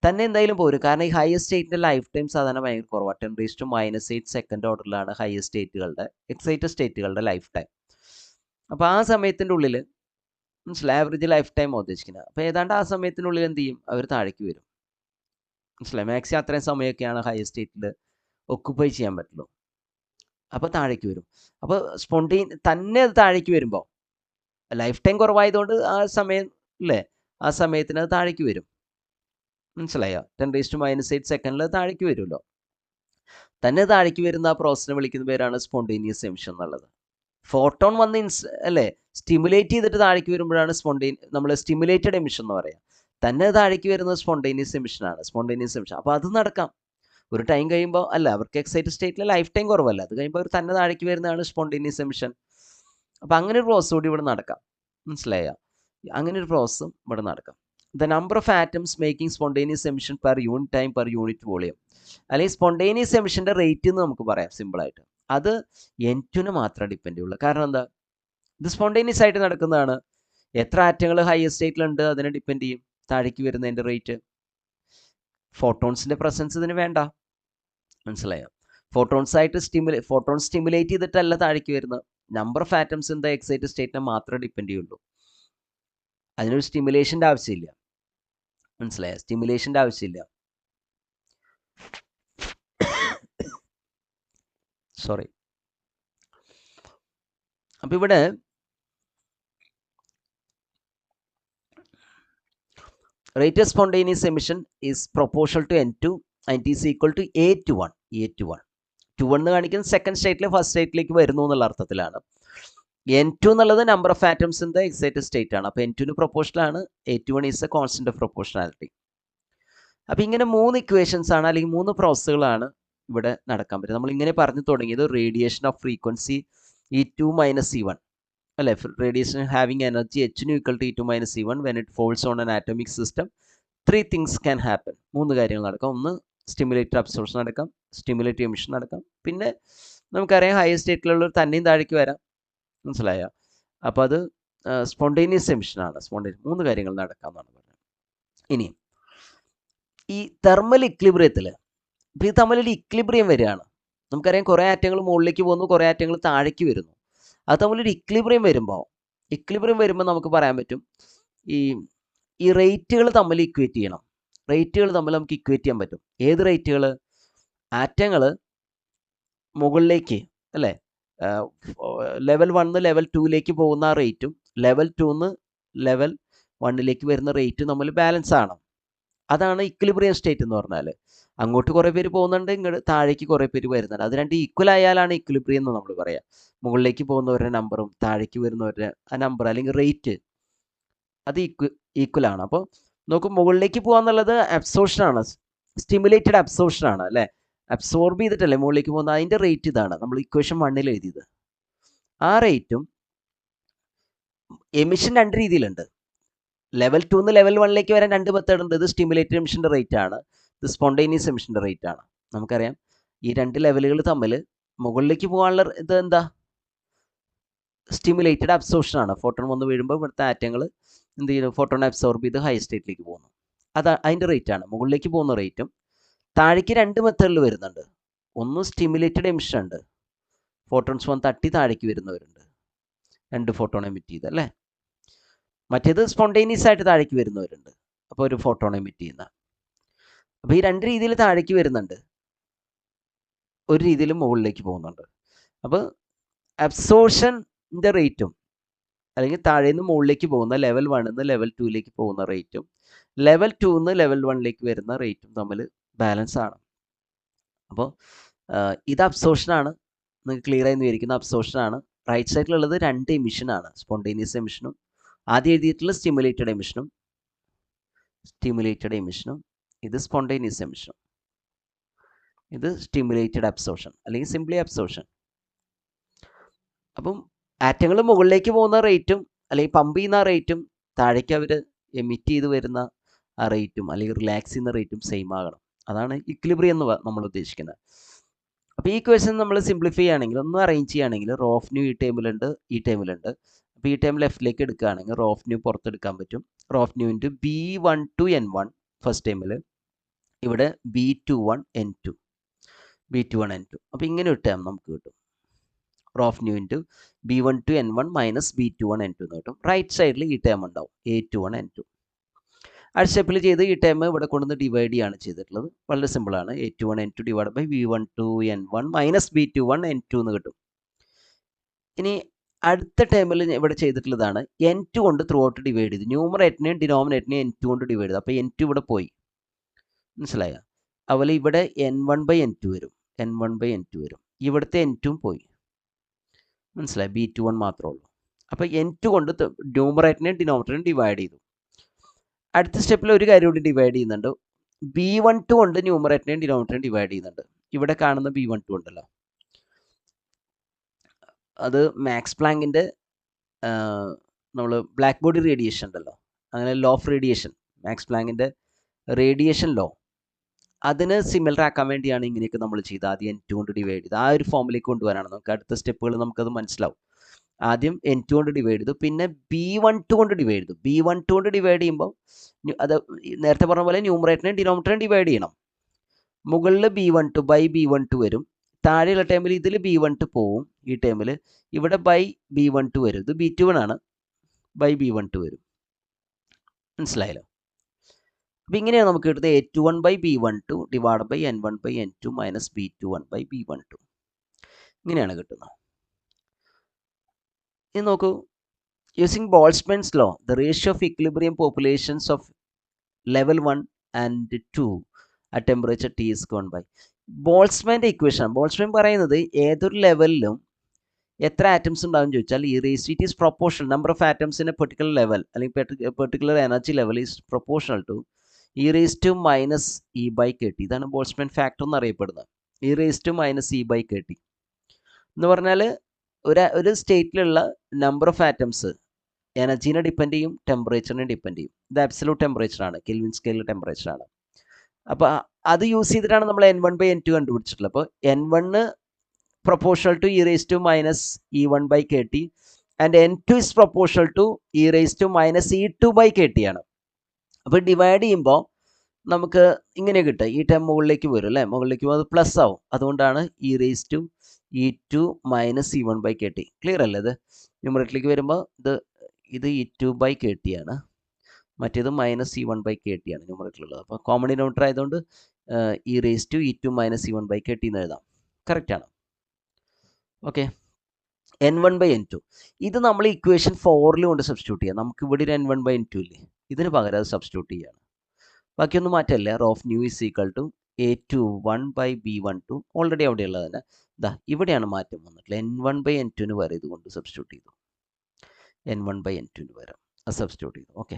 തന്നെ എന്തായാലും പോരും, കാരണം ഈ ഹയർ സ്റ്റേറ്റിൻ്റെ ലൈഫ് ടൈം സാധാരണ ഭയങ്കര കുറവാണ്. 10⁻⁻8 സെക്കൻഡ് ഓർഡറിലാണ് ഹയർ സ്റ്റേറ്റുകളുടെ, എക്സൈറ്റഡ് സ്റ്റേറ്റുകളുടെ ലൈഫ് ടൈം. അപ്പോൾ ആ സമയത്തിൻ്റെ ഉള്ളിൽ, മനസ്സിലായി, ആവറേജ് ലൈഫ് ടൈം ഉദ്ദേശിക്കുന്നത്. അപ്പോൾ ഏതാണ്ട് ആ സമയത്തിനുള്ളിൽ എന്ത് ചെയ്യും? അവർ താഴേക്ക് വരും. മനസ്സിലായി? മാക്സിമം അത്രയും സമയമൊക്കെയാണ് ഹയർ സ്റ്റേറ്റിൽ ഒക്കുപ്പൈ ചെയ്യാൻ പറ്റുള്ളൂ. അപ്പോൾ താഴേക്ക് വരും. അപ്പോൾ തന്നെ അത് താഴേക്ക് വരുമ്പോൾ ലൈഫ് ടൈം കുറവായതുകൊണ്ട് ആ സമയം അല്ലേ, ആ സമയത്തിന് അത് താഴേക്ക് വരും. മനസ്സിലായോ? 10⁻⁻8 സെക്കൻഡിൽ താഴേക്ക് വരുമല്ലോ. തന്നെ താഴേക്ക് വരുന്ന ആ പ്രോസസ്സിനെ വിളിക്കുന്ന പേരാണ് സ്പോണ്ടേനിയസ് എമിഷൻ എന്നുള്ളത്. ഫോട്ടോൺ വന്ന് അല്ലേ സ്റ്റിമുലേറ്റ് ചെയ്തിട്ട് താഴേക്ക് വരുമ്പോഴാണ് നമ്മൾ സ്റ്റിമുലേറ്റഡ് എമിഷൻ എന്ന് പറയാം. തന്നെ താഴേക്ക് വരുന്നത് സ്പോണ്ടേനിയസ് എമിഷനാണ്, സ്പോണ്ടേനിയസ് എമിഷൻ. അപ്പോൾ അത് നടക്കാം. ഒരു ടൈം കഴിയുമ്പോൾ അല്ല, അവർക്ക് എക്സൈറ്റഡ് സ്റ്റേറ്റിൽ ലൈഫ് ടൈം കുറവല്ല, അത് കഴിയുമ്പോൾ അവർ തന്നെ താഴേക്ക് വരുന്നതാണ് സ്പോണ്ടേനിയസ് എമിഷൻ. അപ്പോൾ അങ്ങനെ ഒരു പ്രോസസ് കൂടി ഇവിടെ നടക്കാം. മനസ്സിലായോ? അങ്ങനെ ഒരു പ്രോസസ്സും ഇവിടെ നടക്കാം. The number of atoms making spontaneous emission per unit time per unit volume, അല്ലെങ്കിൽ സ്പോണ്ടേനിയസ് എമിഷൻ്റെ റേറ്റ് എന്ന് നമുക്ക് പറയാം സിമ്പിളായിട്ട്. അത് N2 മാത്രമേ ഡിപ്പെൻഡ് ചെയ്യുള്ളൂ. കാരണം എന്താ? ഇത് സ്പോണ്ടേനിയസ് ആയിട്ട് നടക്കുന്നതാണ്. എത്ര ആറ്റങ്ങൾ ഹയർ സ്റ്റേറ്റിലുണ്ട് അതിനെ ഡിപ്പെൻഡ് ചെയ്യും താഴേക്ക് വരുന്നതിൻ്റെ റേറ്റ്. ഫോട്ടോൺസിൻ്റെ പ്രസൻസ് ഇതിന് വേണ്ട. മനസ്സിലായോ? ഫോട്ടോൺസ് സ്റ്റിമുലേറ്റ് ചെയ്തിട്ടല്ല താഴേക്ക് വരുന്നത്. Number of atoms in the excited സ്റ്റേറ്റിനെ മാത്രമേ ഡിപ്പെൻഡ് ചെയ്യുള്ളൂ. അതിനൊരു സ്റ്റിമുലേഷൻ്റെ ആവശ്യമില്ല. മനസ്സിലായോ? സ്റ്റിമുലേഷൻ്റെ ആവശ്യമില്ല. സോറി. അപ്പം ഇവിടെ rate of spontaneous emission is proportional to N2 and is equal to A21. A21 എന്ന് കാണിക്കുന്നത് സെക്കൻഡ് സ്റ്റേറ്റിൽ ഫസ്റ്റ് സ്റ്റേറ്റിലേക്ക് വരുന്നു എന്നുള്ള അർത്ഥത്തിലാണ്. N2 എന്നുള്ളത് number of atoms in the excited state ആണ്. അപ്പോൾ N2 പ്രൊപ്പോർഷണൽ ആണ്. A21 is a constant of proportionality. അപ്പോൾ ഇങ്ങനെ 3 ഇക്വേഷൻസ് ആണ്, അല്ലെങ്കിൽ 3 പ്രോസസ്സുകളാണ് ഇവിടെ നടക്കാൻ പറ്റും. നമ്മൾ ഇങ്ങനെ പറഞ്ഞു തുടങ്ങിയത് radiation of frequency E2 - E1 അല്ലേ? Radiation having energy H equal to E2 - E1 when it falls on an atomic system. 3 things can happen. 3 കാര്യങ്ങൾ നടക്കാം. ഒന്ന് സ്റ്റിമുലേറ്റഡ് അബ്സോർപ്ഷൻ നടക്കാം, സ്റ്റിമുലേറ്റഡ് എമിഷൻ നടക്കാം, പിന്നെ നമുക്കറിയാം ഹയർ സ്റ്റേറ്റിലുള്ളവർ തന്നെയും താഴേക്ക് വരാം. മനസ്സിലായോ? അപ്പോൾ അത് സ്പോണ്ടേനിയസ് എമിഷനാണ്. 3 കാര്യങ്ങൾ നടക്കാമെന്നാണ് പറഞ്ഞത്. ഇനി ഈ തെർമൽ ഇക്ലിബ്രിയത്തിൽ ഇപ്പോൾ ഇത് തമ്മിലൊരു ഇക്ലിബ്രിയം വരികയാണ്. നമുക്കറിയാം കുറേ ആറ്റങ്ങൾ മുകളിലേക്ക് പോകുന്നു, കുറേ ആറ്റങ്ങൾ താഴേക്ക് വരുന്നു. അത് തമ്മിലൊരു ഇക്ലിബ്രിയം വരുമ്പോൾ നമുക്ക് പറയാൻ പറ്റും ഈ റേറ്റുകൾ തമ്മിൽ ഇക്വേറ്റ് ചെയ്യണം. റേറ്റുകൾ തമ്മിൽ നമുക്ക് ഇക്വേറ്റ് ചെയ്യാൻ പറ്റും. ഏത് റേറ്റുകൾ? ആറ്റങ്ങൾ മുകളിലേക്ക് അല്ലേ, ലെവൽ 1 ലെവൽ 2ലേക്ക് പോകുന്ന ആ റേറ്റും ലെവൽ 2 ലെവൽ 1ലേക്ക് വരുന്ന റേറ്റും തമ്മിൽ ബാലൻസ് ആണ്. അതാണ് ഇക്വിലിബ്രിയം സ്റ്റേറ്റ് എന്ന് പറഞ്ഞാൽ. അങ്ങോട്ട് കുറേ പേര് പോകുന്നുണ്ട്, ഇങ്ങോട്ട് താഴേക്ക് കുറേ പേര് വരുന്നുണ്ട്. അത് രണ്ട് ഈക്വൽ ആയാലാണ് ഇക്വിലിബ്രിയം എന്ന് നമ്മൾ പറയാം. മുകളിലേക്ക് പോകുന്നവരുടെ നമ്പറും താഴേക്ക് വരുന്നവരുടെ ആ നമ്പർ അല്ലെങ്കിൽ റേറ്റ് അത് ഈക്വൽ ആണ്. അപ്പോൾ നോക്കും, മുകളിലേക്ക് പോകാന്നുള്ളത് അബ്സോർഷനാണ്, സ്റ്റിമുലേറ്റഡ് അബ്സോർഷനാണ് അല്ലേ? അബ്സോർബ് ചെയ്തിട്ടല്ലേ മുകളിലേക്ക് പോകുന്നത്. അതിൻ്റെ റേറ്റ് ഇതാണ് നമ്മൾ ഇക്വേഷൻ 1 എഴുതിയത്. ആ റേറ്റും എമിഷൻ 2 രീതിയിലുണ്ട്. ലെവൽ 2 ലെവൽ 1ലേക്ക് വരാൻ 2 മെത്തേഡ് ഉണ്ട്. ഇത് സ്റ്റിമുലേറ്റഡ് എമിഷൻ്റെ റേറ്റ് ആണ്, ഇത് സ്പോണ്ടേനിയസ് എമിഷൻ്റെ റേറ്റ് ആണ്. നമുക്കറിയാം ഈ 2 ലെവലുകൾ തമ്മിൽ മുകളിലേക്ക് പോകാനുള്ള ഇത് എന്താ? സ്റ്റിമുലേറ്റഡ് അബ്സോർപ്ഷൻ ആണ്. ഫോട്ടോൺ വന്ന് വീഴുമ്പോൾ ഇവിടുത്തെ ആറ്റങ്ങൾ എന്ത് ചെയ്യുന്നു? ഫോട്ടോൺ അബ്സോർബ് ചെയ്ത് ഹൈ സ്റ്റേറ്റിലേക്ക് പോകുന്നു. അതിൻ്റെ റേറ്റ് ആണ്. മുകളിലേക്ക് പോകുന്ന റേറ്റും താഴേക്ക് 2 മെത്തേഡിൽ വരുന്നുണ്ട്. ഒന്ന് സ്റ്റിമുലേറ്റഡ് എമിഷൻ ഉണ്ട്, ഫോട്ടോൺസ് വന്ന് തട്ടി താഴേക്ക് വരുന്നവരുണ്ട്, 2 ഫോട്ടോൺ എമിറ്റ് ചെയ്ത് അല്ലേ. മറ്റേത് സ്പോണ്ടേനിയസ് ആയിട്ട് താഴേക്ക് വരുന്നവരുണ്ട്, അപ്പോൾ ഒരു ഫോട്ടോൺ എമിറ്റ് ചെയ്യുന്ന. അപ്പോൾ ഈ 2 രീതിയിൽ താഴേക്ക് വരുന്നുണ്ട്. ഒരു രീതിയിൽ മുകളിലേക്ക് പോകുന്നുണ്ട്. അപ്പോൾ അബ്സോർഷൻ്റെ റേറ്റും അല്ലെങ്കിൽ താഴേന്ന് മുകളിലേക്ക് പോകുന്ന ലെവൽ 1 നിന്ന് ലെവൽ 2ലേക്ക് പോകുന്ന റേറ്റും ലെവൽ 2 നിന്ന് ലെവൽ 1ലേക്ക് വരുന്ന റേറ്റും തമ്മിൽ ബാലൻസ് ആണ്. അപ്പോൾ ഇത് അബ്സോർഷനാണ്. നിങ്ങൾക്ക് ക്ലിയർ ആയി വിചാരിക്കുന്ന അബ്സോർഷനാണ്. റൈറ്റ് സൈഡിലുള്ളത് 2 എമിഷനാണ്, സ്പോണ്ടേനിയസ് എമിഷനും ആദ്യം എഴുതിയിട്ടുള്ള സ്റ്റിമുലേറ്റഡ് എമിഷനും ഇത് സ്പോണ്ടേനിയസ് എമിഷനും ഇത് സ്റ്റിമുലേറ്റഡ് അബ്സോർഷൻ അല്ലെങ്കിൽ സിംപ്ലി അബ്സോർഷൻ. അപ്പം ആറ്റങ്ങൾ മുകളിലേക്ക് പോകുന്ന റേറ്റും അല്ലെങ്കിൽ പമ്പ് ചെയ്യുന്ന റേറ്റും താഴേക്ക് അവർ എമിറ്റ് ചെയ്ത് വരുന്ന ആ റേറ്റും അല്ലെങ്കിൽ റിലാക്സ് ചെയ്യുന്ന റേറ്റും സെയിം ആകണം. അതാണ് ഇക്വിലിബ്രിയം എന്ന് നമ്മൾ ഉദ്ദേശിക്കുന്നത്. അപ്പോൾ ഈ ക്വസ്റ്റ്യൻ നമ്മൾ സിംപ്ലിഫൈ ചെയ്യുകയാണെങ്കിൽ, ഒന്ന് അറേഞ്ച് ചെയ്യുകയാണെങ്കിൽ റോ ഓഫ് ന്യൂ ഈ ടൈമിലുണ്ട്. അപ്പോൾ ഈ ടൈം ലെഫ്റ്റിലേക്ക് എടുക്കുകയാണെങ്കിൽ റോ ഓഫ് ന്യൂ പുറത്തെടുക്കാൻ പറ്റും. Rho of nu into B1 to N1 first ടൈമിൽ, ഇവിടെ B21 N2. അപ്പോൾ ഇങ്ങനെ ഒരു ടൈം നമുക്ക് കിട്ടും. Rho of nu into B1 to N1 minus B21 N2 എന്ന് കിട്ടും. റൈറ്റ് സൈഡിൽ ഈ ടൈം ഉണ്ടാവും, A21 N2. അടുത്ത സ്റ്റെപ്പിൽ ചെയ്ത് ഈ ടൈം ഇവിടെ കൊണ്ടുവന്ന് ഡിവൈഡ് ചെയ്യാണ് ചെയ്തിട്ടുള്ളത്. വളരെ സിമ്പിളാണ്. A21 N2 divide by B1 to N1 minus B21 N2 എന്ന് കിട്ടും. ഇനി അടുത്ത ടൈമിൽ ഇവിടെ ചെയ്തിട്ടുള്ളതാണ് N2 കൊണ്ട് ത്രൂ ഔട്ട് ഡിവൈഡ് ചെയ്തു. ന്യൂമറേറ്ററിനെയും ഡിനോമിനേറ്ററിനെയും N2 കൊണ്ട് ഡിവൈഡ് ചെയ്തു. അപ്പോൾ N2 ഇവിടെ പോയി, മനസ്സിലായ? അതുപോലെ ഇവിടെ N1/N2 വരും. ഇവിടുത്തെ N2 പോയി, മനസ്സിലായി? B21 മാത്രമേ ഉള്ളൂ. അപ്പോൾ N2 കൊണ്ട് ന്യൂമറേറ്ററിനെയും ഡിനോമിനേറ്ററിനെയും ഡിവൈഡ് ചെയ്തു. അടുത്ത സ്റ്റെപ്പിൽ ഒരു കാര്യം കൂടി ഡിവൈഡ് ചെയ്യുന്നുണ്ട്. B12 കൊണ്ട് ന്യൂമറേറ്ററിനെയും ഡിനോമിനേറ്ററിനെയും ഡിവൈഡ് ചെയ്യുന്നുണ്ട്. ഇവിടെ കാണുന്ന B12 ഉണ്ടല്ലോ, അത് മാക്സ് പ്ലാങ്കിൻ്റെ നമ്മൾ ബ്ലാക്ക് ബോഡി റേഡിയേഷൻ ഉണ്ടല്ലോ, അങ്ങനെ ലോ ഓഫ് റേഡിയേഷൻ, മാക്സ് പ്ലാങ്കിൻ്റെ റേഡിയേഷൻ ലോ, അതിന് സിമിലർ ആക്കാൻ വേണ്ടിയാണ് ഇങ്ങനെയൊക്കെ നമ്മൾ ചെയ്ത് ആദ്യം N2 കൊണ്ട് ഡിവൈഡ് ചെയ്ത് ആ ഒരു ഫോമിലേക്ക് കൊണ്ടുവരാനാണ്. നമുക്ക് അടുത്ത സ്റ്റെപ്പുകൾ നമുക്കത് മനസ്സിലാവും. ആദ്യം N2 കൊണ്ട് ഡിവൈഡ് ചെയ്തു, പിന്നെ B12 കൊണ്ട് ഡിവൈഡ് ചെയ്തു. B12 കൊണ്ട് ഡിവൈഡ് ചെയ്യുമ്പോൾ അത് നേരത്തെ പറഞ്ഞ പോലെ ന്യൂമറേറ്ററിനെയും ഡിനോമിനേറ്ററിനെയും ഡിവൈഡ് ചെയ്യണം. മുകളിൽ B12 ബൈ B12 വരും. താഴെയുള്ള ടൈമിൽ ഇതിൽ B12 പോവും. ഈ ടൈമിൽ ഇവിടെ ബൈ B12 വരും. ഇത് B21 ആണ്, ബൈ B12 വരും. മനസ്സിലായല്ലോ? അപ്പം ഇങ്ങനെയാണ് നമുക്ക് കിട്ടുന്നത് A21 by B12 divide by N1 by N2 minus B21 by B12. ഇങ്ങനെയാണ് കിട്ടുന്നത്. ഇനി നോക്കൂ, using Boltzmann's law the ratio of equilibrium populations of level 1 and 2 at temperature T is given by ബോൾട്സ്മാൻ്റെ ഇക്വേഷൻ. ബോൾട്സ്മാൻ പറയുന്നത് ഏതൊരു ലെവലിലും എത്ര ആറ്റംസ് ഉണ്ടാവും ചോദിച്ചാൽ it is proportional number of atoms in a particular level അല്ലെങ്കിൽ particular energy level is proportional to E⁻⁻⁰ ഇതാണ് ബോൾട്സ്മാൻ ഫാക്ടർ എന്നറിയപ്പെടുന്നത്. E⁻⁻⁰ എന്ന് പറഞ്ഞാൽ ഒരു സ്റ്റേറ്റിലുള്ള നമ്പർ ഓഫ് ആറ്റംസ് എനർജീനെ ഡിപ്പെൻഡ് ചെയ്യും, ടെമ്പറേച്ചറിനെ ഡിപ്പെൻഡ് ചെയ്യും. ഇത് അബ്സല്യൂട്ട് ടെമ്പറേച്ചറാണ്, കെൽവിൻ സ്കെയിൽ ടെമ്പറേച്ചറാണ്. അപ്പോൾ അത് യൂസ് ചെയ്തിട്ടാണ് നമ്മൾ N1/N2 കണ്ടുപിടിച്ചിട്ടുള്ളത്. അപ്പോൾ N1 proportional to E⁻E1/kT and N2 is proportional to E⁻E2/kT ആണ്. അപ്പോൾ ഡിവൈഡ് ചെയ്യുമ്പോൾ നമുക്ക് ഇങ്ങനെ കിട്ടുക, ഈ ടൈം മുകളിലേക്ക് വരും അല്ലേ, മുകളിലേക്ക് പോകുമ്പോൾ അത് പ്ലസ് ആവും. അതുകൊണ്ടാണ് E⁻E2/E1/kT. ക്ലിയർ അല്ലേ? ഇത് ന്യൂമറേറ്ററിലേക്ക് വരുമ്പോൾ ഇത് E2/kT ആണ്, മറ്റേത് -E1/kT ആണ് ന്യൂമറേറ്ററിലുള്ളത്. അപ്പോൾ കോമൺ ഡിനോമിനേറ്റർ ആയതുകൊണ്ട് E⁻E2/E1/kT എന്ന് എഴുതാം. കറക്റ്റാണ്. ഓക്കെ. N1/N2 ഇത് നമ്മൾ ഇക്വേഷൻ 4 കൊണ്ട് സബ്സ്റ്റിറ്റ്യൂട്ട് ചെയ്യാം. നമുക്ക് ഇവിടെ ഒരു N1/N2 ഇല്ലേ, ഇതിന് പകരം അത് സബ്സ്റ്റിറ്റ്യൂട്ട് ചെയ്യാണ്. ബാക്കിയൊന്നും മാറ്റമല്ല. Rho of nu is equal to A21 by B12 already അവിടെ ഉള്ളത് തന്നെ. ഇവിടെയാണ് മാറ്റം വന്നിട്ടുള്ളത്. N1/N2 വരെ ഇതുകൊണ്ട് സബ്സ്റ്റിറ്റ്യൂട്ട് ചെയ്തു. N1/N2 വരെ അത് സബ്സ്റ്റിറ്റ്യൂട്ട് ചെയ്തു. ഓക്കെ.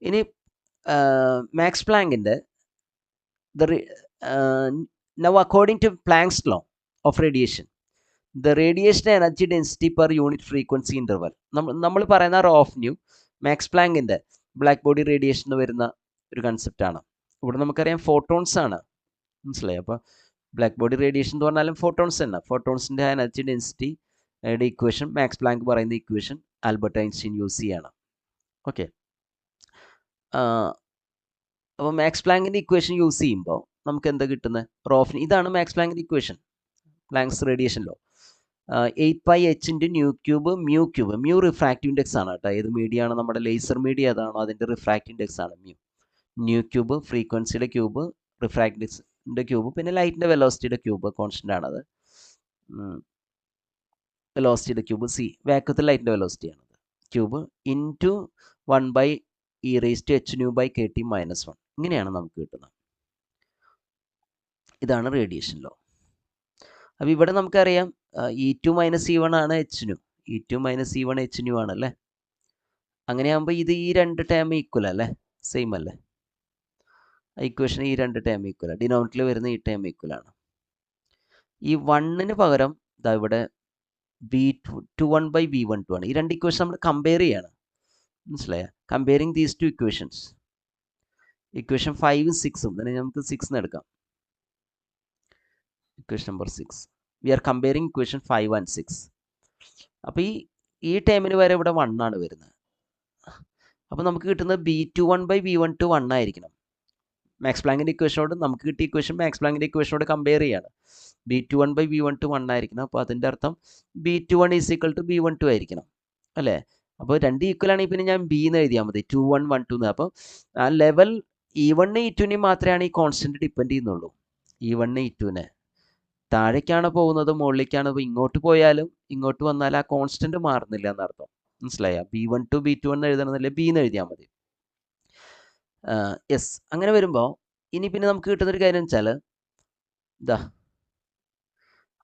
ഇനി മാക്സ് പ്ലാങ്കിൻ്റെ now according to Planck's law of radiation the radiation energy density per unit frequency interval. നമ്മൾ പറയുന്ന റോ ഓഫ് ന്യൂ മാക്സ് പ്ലാങ്കിൻ്റെ ബ്ലാക്ക് ബോഡി റേഡിയേഷൻ എന്ന് വരുന്ന ഒരു കൺസെപ്റ്റാണ്. ഇവിടെ നമുക്കറിയാം ഫോട്ടോൺസ് ആണ്, മനസ്സിലായി? അപ്പോൾ ബ്ലാക്ക് ബോഡി റേഡിയേഷൻ എന്ന് പറഞ്ഞാലും ഫോട്ടോൺസ് തന്നെ. ഫോട്ടോൺസിൻ്റെ എനർജി ഡെൻസിറ്റിയുടെ ഇക്വേഷൻ മാക്സ് പ്ലാങ്ക് പറയുന്ന ഇക്വേഷൻ ആൽബർട്ട് ഐൻസ്റ്റീൻ യൂസ് ചെയ്യാണ്. ഓക്കെ. അപ്പോൾ മാക്സ് പ്ലാങ്കിൻ്റെ ഇക്വേഷൻ യൂസ് ചെയ്യുമ്പോൾ നമുക്ക് എന്താ കിട്ടുന്നത്? റോ ഓഫ് ഇതാണ് മാക്സ് പ്ലാങ്കിൻ്റെ equation, Planck's radiation law. 8πh × μ³ mu refractive index ആണ് കേട്ടോ. ഏത് മീഡിയ ആണ് നമ്മുടെ ലേസർ മീഡിയ ഏതാണോ അതിൻ്റെ റിഫ്രാക്റ്റീവ് ഇൻഡെക്സ് ആണ് മ്യൂ. μ³ ഫ്രീക്വൻസിയുടെ ക്യൂബ്, റിഫ്രാക്റ്റീവ് ക്യൂബ് പിന്നെ ലൈറ്റിൻ്റെ വെലോസിറ്റിയുടെ ക്യൂബ് കോൺസ്റ്റൻ്റ് ആണത്. വെലോസിറ്റിയുടെ ക്യൂബ് സി വാക്വത്തിൽ ലൈറ്റിൻ്റെ വെലോസിറ്റിയാണത്. ക്യൂബ് ഇൻറ്റു 1/e⁻⁻⁰ ഇങ്ങനെയാണ് നമുക്ക് കിട്ടുന്നത്. ഇതാണ് റേഡിയേഷൻ ലോ. അപ്പോൾ ഇവിടെ നമുക്കറിയാം E2 - E1 ആണ് hν. E2 - E1 hν ആണല്ലേ. അങ്ങനെയാകുമ്പോൾ ഇത് ഈ രണ്ട് ടേം ഈക്വൽ അല്ലേ, സെയിം അല്ലേ. ഇക്വേഷൻ ഈ രണ്ട് ടേം ഈക്വൽ ആണ്. ഡിനോമിനേറ്ററിൽ വരുന്ന ഈ ടേം ഈക്വൽ ആണ്. ഈ 1ന് പകരം ഇതാ ഇവിടെ V21/V12 ആണ്. ഈ രണ്ട് ഇക്വേഷൻ നമ്മൾ കമ്പയർ ചെയ്യാണ്. മനസ്സിലായ? Comparing these two equations. Equation 5ഉം 6ഉം തന്നെ നമുക്ക് 6 എടുക്കാം. Equation number 6 we are comparing equation 5 and 6. അപ്പോൾ ഈ ടേമിന് വരെ ഇവിടെ 1 ആണ് വരുന്നത്. അപ്പോൾ നമുക്ക് കിട്ടുന്നത് B21/V12 1 ആയിരിക്കണം. മാക്സ് പ്ലാങ്കിൻ്റെ ഇക്വേഷനോട് നമുക്ക് കിട്ടിയ ഇക്വേഷൻ മാക്സ് പ്ലാങ്കിൻ്റെ ഇക്വേഷനോട് കമ്പയർ ചെയ്യാണ്. B21/V12 1 ആയിരിക്കണം. അപ്പോൾ അതിൻ്റെ അർത്ഥം B21 = B12 ആയിരിക്കണം അല്ലേ. അപ്പോൾ രണ്ട് ഈക്വൽ ആണെങ്കിൽ പിന്നെ ഞാൻ ബി എന്ന് എഴുതിയാൽ മതി. 2 1 1 2 എന്ന്. അപ്പോൾ ആ ലെവൽ E1 E2 മാത്രമാണ് ഈ കോൺസ്റ്റൻറ്റ് ഡിപ്പെൻഡ് ചെയ്യുന്നുള്ളൂ. E1 E2 താഴേക്കാണ് പോകുന്നത് മുകളിലേക്കാണ്. ഇങ്ങോട്ട് പോയാലും ഇങ്ങോട്ട് വന്നാലും ആ കോൺസ്റ്റൻറ്റ് മാറുന്നില്ല എന്നർത്ഥം. മനസ്സിലായ? B12 B21 എന്ന് എഴുതണമെന്നില്ല, ബി എന്ന് എഴുതിയാൽ മതി. യെസ്. അങ്ങനെ വരുമ്പോൾ ഇനി പിന്നെ നമുക്ക് കിട്ടുന്നൊരു കാര്യം വെച്ചാൽ ഇതാ,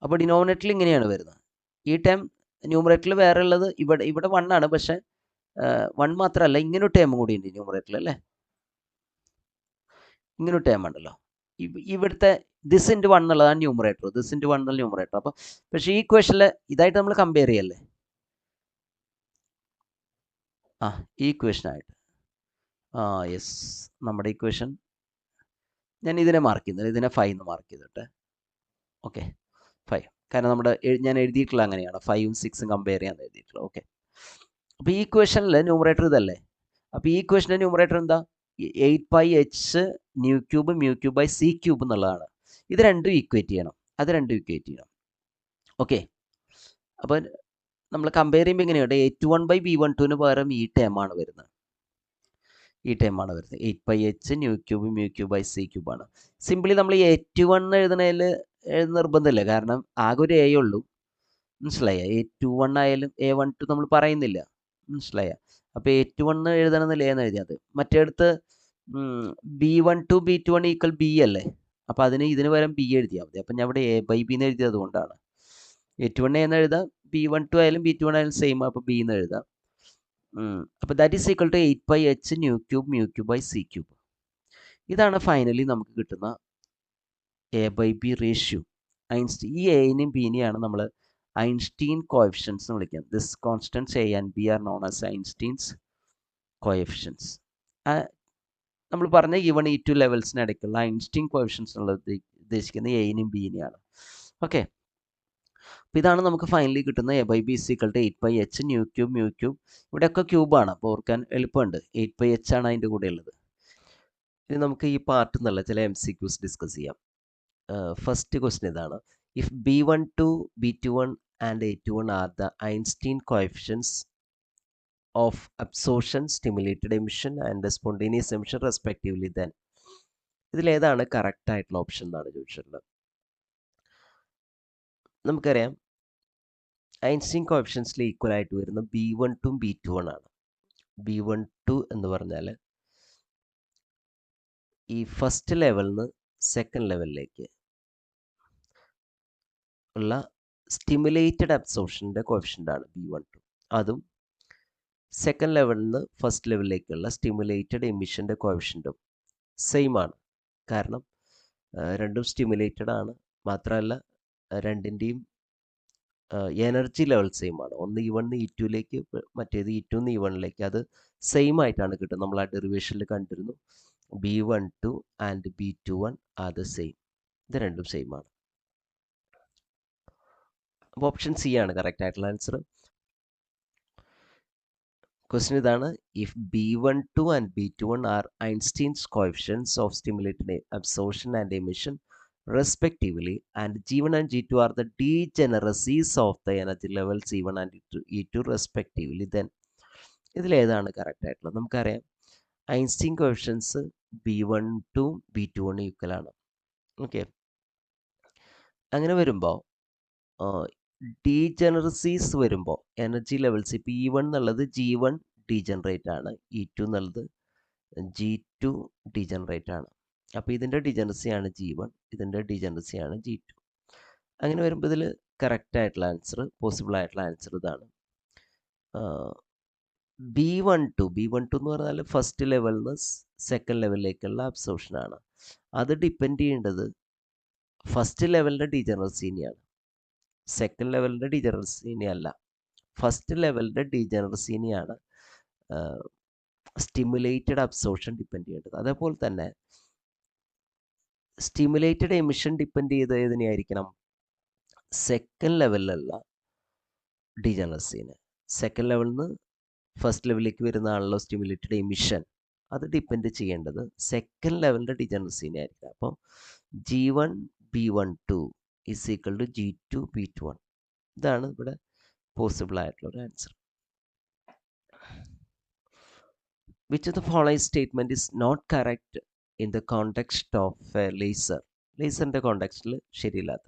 അപ്പോൾ ഡിനോമിനേറ്ററിൽ ഇങ്ങനെയാണ് വരുന്നത്. ഈ ടേം ന്യൂമറേറ്ററിൽ വേറെ ഉള്ളത് ഇവിടെ 1 ആണ്. പക്ഷേ 1 മാത്രമല്ല, ഇങ്ങനൊരു ടേമും കൂടി ഉണ്ട് ന്യൂമറേറ്ററിൽ അല്ലേ. ഇങ്ങനൊരു ടേം ഉണ്ടല്ലോ. ഇവിടുത്തെ ദിസ് ഇൻറ്റു 1 എന്നുള്ളതാണ് ന്യൂമറേറ്റർ, ദിസ് ഇൻറ്റു 1 എന്നുള്ള ന്യൂമറേറ്റർ. അപ്പോൾ പക്ഷേ ഈ ഇക്വേഷനിൽ ഇതായിട്ട് നമ്മൾ കമ്പയർ ചെയ്യല്ലേ. ഈ ഇക്വേഷനായിട്ട് യെസ്, നമ്മുടെ ഇക്വേഷൻ ഞാൻ ഇതിനെ മാർക്ക് ചെയ്യുന്നത്, ഇതിനെ 5 എന്ന് മാർക്ക് ചെയ്തിട്ട്. ഓക്കെ, 5. കാരണം ഞാൻ എഴുതിയിട്ടുള്ള അങ്ങനെയാണ്, 5ഉം 6ഉം കമ്പയർ ചെയ്യാൻ എഴുതിയിട്ടുള്ളത്. ഓക്കെ, അപ്പോൾ ഈ ഇക്വേഷനിൽ ന്യൂമറേറ്റർ ഇതല്ലേ. അപ്പോൾ ഈ ഇക്വേഷൻ്റെ ന്യൂമറേറ്റർ എന്താ? 8πh μ3/c³ എന്നുള്ളതാണ്. ഇത് രണ്ടും ഈക്വേറ്റ് ചെയ്യണം, അത് രണ്ടും ഈക്വേറ്റ് ചെയ്യണം. ഓക്കെ, അപ്പോൾ നമ്മൾ കമ്പയർ ചെയ്യുമ്പോൾ എങ്ങനെയുണ്ട്? A21/V12 പകരം ഈ ടേമാണ് വരുന്നത്. 8πh μ3/c³ ആണ്. സിംപ്ലി നമ്മൾ ഈ A21 എഴുതണതിൽ നിർബന്ധമില്ല, കാരണം ആകെ ഒരു A ഉള്ളൂ. മനസ്സിലായ? A21 ആയാലും A12 നമ്മൾ പറയുന്നില്ല. മനസ്സിലായ? അപ്പോൾ A21 എഴുതണമെന്നില്ല എന്ന് എഴുതിയാൽ മതി. മറ്റേടത്ത് B12 B21 = B അല്ലേ. അപ്പോൾ ഇതിന് പകരം B എഴുതിയാൽ മതി. അപ്പം ഞാൻ ഇവിടെ A/B എന്ന് എഴുതിയത് കൊണ്ടാണ്. A21 എന്ന് എഴുതാം, B12 ആയാലും B21 ആയാലും സെയിം, അപ്പോൾ B എന്ന് എഴുതാം. അപ്പോൾ that is equal to 8πh μ3/c³. ഇതാണ് ഫൈനലി നമുക്ക് കിട്ടുന്ന A/B റേഷ്യോ. ഈ എനെയും ബിനെയാണ് നമ്മൾ ഐൻസ്റ്റീൻ കോഎഫിഷ്യൻസ് എന്ന് വിളിക്കുന്നത്. This constants A and B are known as Einstein's coefficients. നമ്മൾ പറഞ്ഞ E1 E2 ലെവൽസിന് ഇടയ്ക്കുള്ള ഐൻസ്റ്റീൻ കോഎഫിഷ്യൻസ് എന്നുള്ളത് ഉദ്ദേശിക്കുന്നത് എനെയും ബിനെയാണ്. ഓക്കെ, അപ്പോൾ ഇതാണ് നമുക്ക് ഫൈനലി കിട്ടുന്ന A/B = 8πh μ3/μ3. ഇവിടെയൊക്കെ ക്യൂബാണ്, അപ്പോൾ ഓർക്കാൻ എളുപ്പമുണ്ട്. 8πh ആണ് അതിൻ്റെ കൂടെ ഉള്ളത്. ഇനി നമുക്ക് ഈ പാർട്ട് എന്നുള്ള ചില MCQs ഡിസ്കസ് ചെയ്യാം. ഫസ്റ്റ് ക്വസ്റ്റ്യൻ ഇതാണ്: if B12 B21 and A21 are the Einstein coefficients of absorption, stimulated emission and spontaneous emission respectively, then ഇതിലേതാണ് കറക്റ്റ് ആയിട്ടുള്ള ഓപ്ഷൻ എന്നാണ് ചോദിച്ചിട്ടുള്ളത്. നമുക്കറിയാം ഐൻസ്റ്റീൻ കോഎഫിഷ്യൻസിൽ ഈക്വൽ ആയിട്ട് വരുന്ന B12 B21 ആണ്. B12 എന്ന് പറഞ്ഞാൽ ഈ ഫസ്റ്റ് ലെവലിൽ നിന്ന് സെക്കൻഡ് ലെവലിലേക്ക് ഉള്ള സ്റ്റിമുലേറ്റഡ് അബ്സോർഷൻ്റെ കോഎഫിഷ്യൻ്റ് ആണ് B12. അതും സെക്കൻഡ് ലെവലിൽ നിന്ന് ഫസ്റ്റ് ലെവലിലേക്കുള്ള സ്റ്റിമുലേറ്റഡ് എമിഷൻ്റെ കോഎഫിഷ്യൻറ്റും സെയിം ആണ്. കാരണം രണ്ടും സ്റ്റിമുലേറ്റഡ് ആണ്. മാത്രമല്ല രണ്ടിൻ്റെയും എനർജി ലെവൽ സെയിം ആണ്. ഒന്ന് E1 E2ലേക്ക്, മറ്റേത് E2 E1ലേക്ക്. അത് സെയിം ആയിട്ടാണ് കിട്ടുന്നത്. നമ്മൾ ആ ഡെറിവേഷനിൽ കണ്ടിരുന്നു. B12 and B21 are the same. ഇത് രണ്ടും സെയിം ആണ്. അപ്പോൾ ഓപ്ഷൻ സി ആണ് കറക്റ്റ് ആയിട്ടുള്ള ആൻസർ. ക്വസ്റ്റ്യൻ ഇതാണ്: if B12 and B21 are Einstein's coefficients of stimulated absorption and emission respectively, and G1 and G2 are the degeneracies of the energy levels C1 and E2 respectively, then ഇതിലേതാണ് correct ആയിട്ടുള്ളത്? നമുക്കറിയാം Einstein coefficients B12 B21 equal ആണ്. Okay. അങ്ങനെ വരുമ്പോൾ ഡീജനറസീസ് വരുമ്പോൾ energy levels ഇപ്പോൾ E1 എന്നുള്ളത് G1 degenerate ആണ്, E2 എന്നുള്ളത് G2 ഡീജനറേറ്റ് ആണ്. അപ്പോൾ ഇതിൻ്റെ ഡിജനറസിയാണ് G1, ഇതിൻ്റെ ഡിജനറസിയാണ് G2. അങ്ങനെ വരുമ്പോൾ ഇതിൽ കറക്റ്റ് ആയിട്ടുള്ള ആൻസർ, പോസിബിൾ ആയിട്ടുള്ള ആൻസർ ഇതാണ്. B12 എന്ന് പറഞ്ഞാൽ ഫസ്റ്റ് ലെവലിൽ നിന്ന് സെക്കൻഡ് ലെവലിലേക്കുള്ള അബ്സോർപ്ഷനാണ്. അത് ഡിപ്പെൻഡ് ചെയ്യേണ്ടത് ഫസ്റ്റ് ലെവലിൻ്റെ ഡീജനറസീനെയാണ്, സെക്കൻഡ് ലെവലിൻ്റെ ഡീജനറസീനെ അല്ല. ഫസ്റ്റ് ലെവലിൻ്റെ ഡീജനറസീനെയാണ് സ്റ്റിമുലേറ്റഡ് അബ്സോർപ്ഷൻ ഡിപ്പെൻഡ് ചെയ്യേണ്ടത്. അതേപോലെ തന്നെ സ്റ്റിമുലേറ്റഡ് എമിഷൻ ഡിപ്പെൻഡ് ചെയ്ത് ഏതിനെയായിരിക്കണം? സെക്കൻഡ് ലെവലിലുള്ള ഡീജനറസീനെ. സെക്കൻഡ് ലെവലിൽ നിന്ന് ഫസ്റ്റ് ലെവലിലേക്ക് വരുന്നതാണല്ലോ സ്റ്റിമുലേറ്റഡ് എമിഷൻ. അത് ഡിപ്പെൻഡ് ചെയ്യേണ്ടത് സെക്കൻഡ് ലെവലിൻ്റെ ഡിജനറസീനെ ആയിരിക്കും. അപ്പോൾ G1 B12 is equal to G2 B21. ഇതാണ് ഇവിടെ പോസിബിൾ ആയിട്ടുള്ള ഒരു answer. Which of the following statement is not correct in the context of a laser? ലേസറിൻ്റെ കോണ്ടെക്സ്റ്റിൽ ശരിയില്ലാത്ത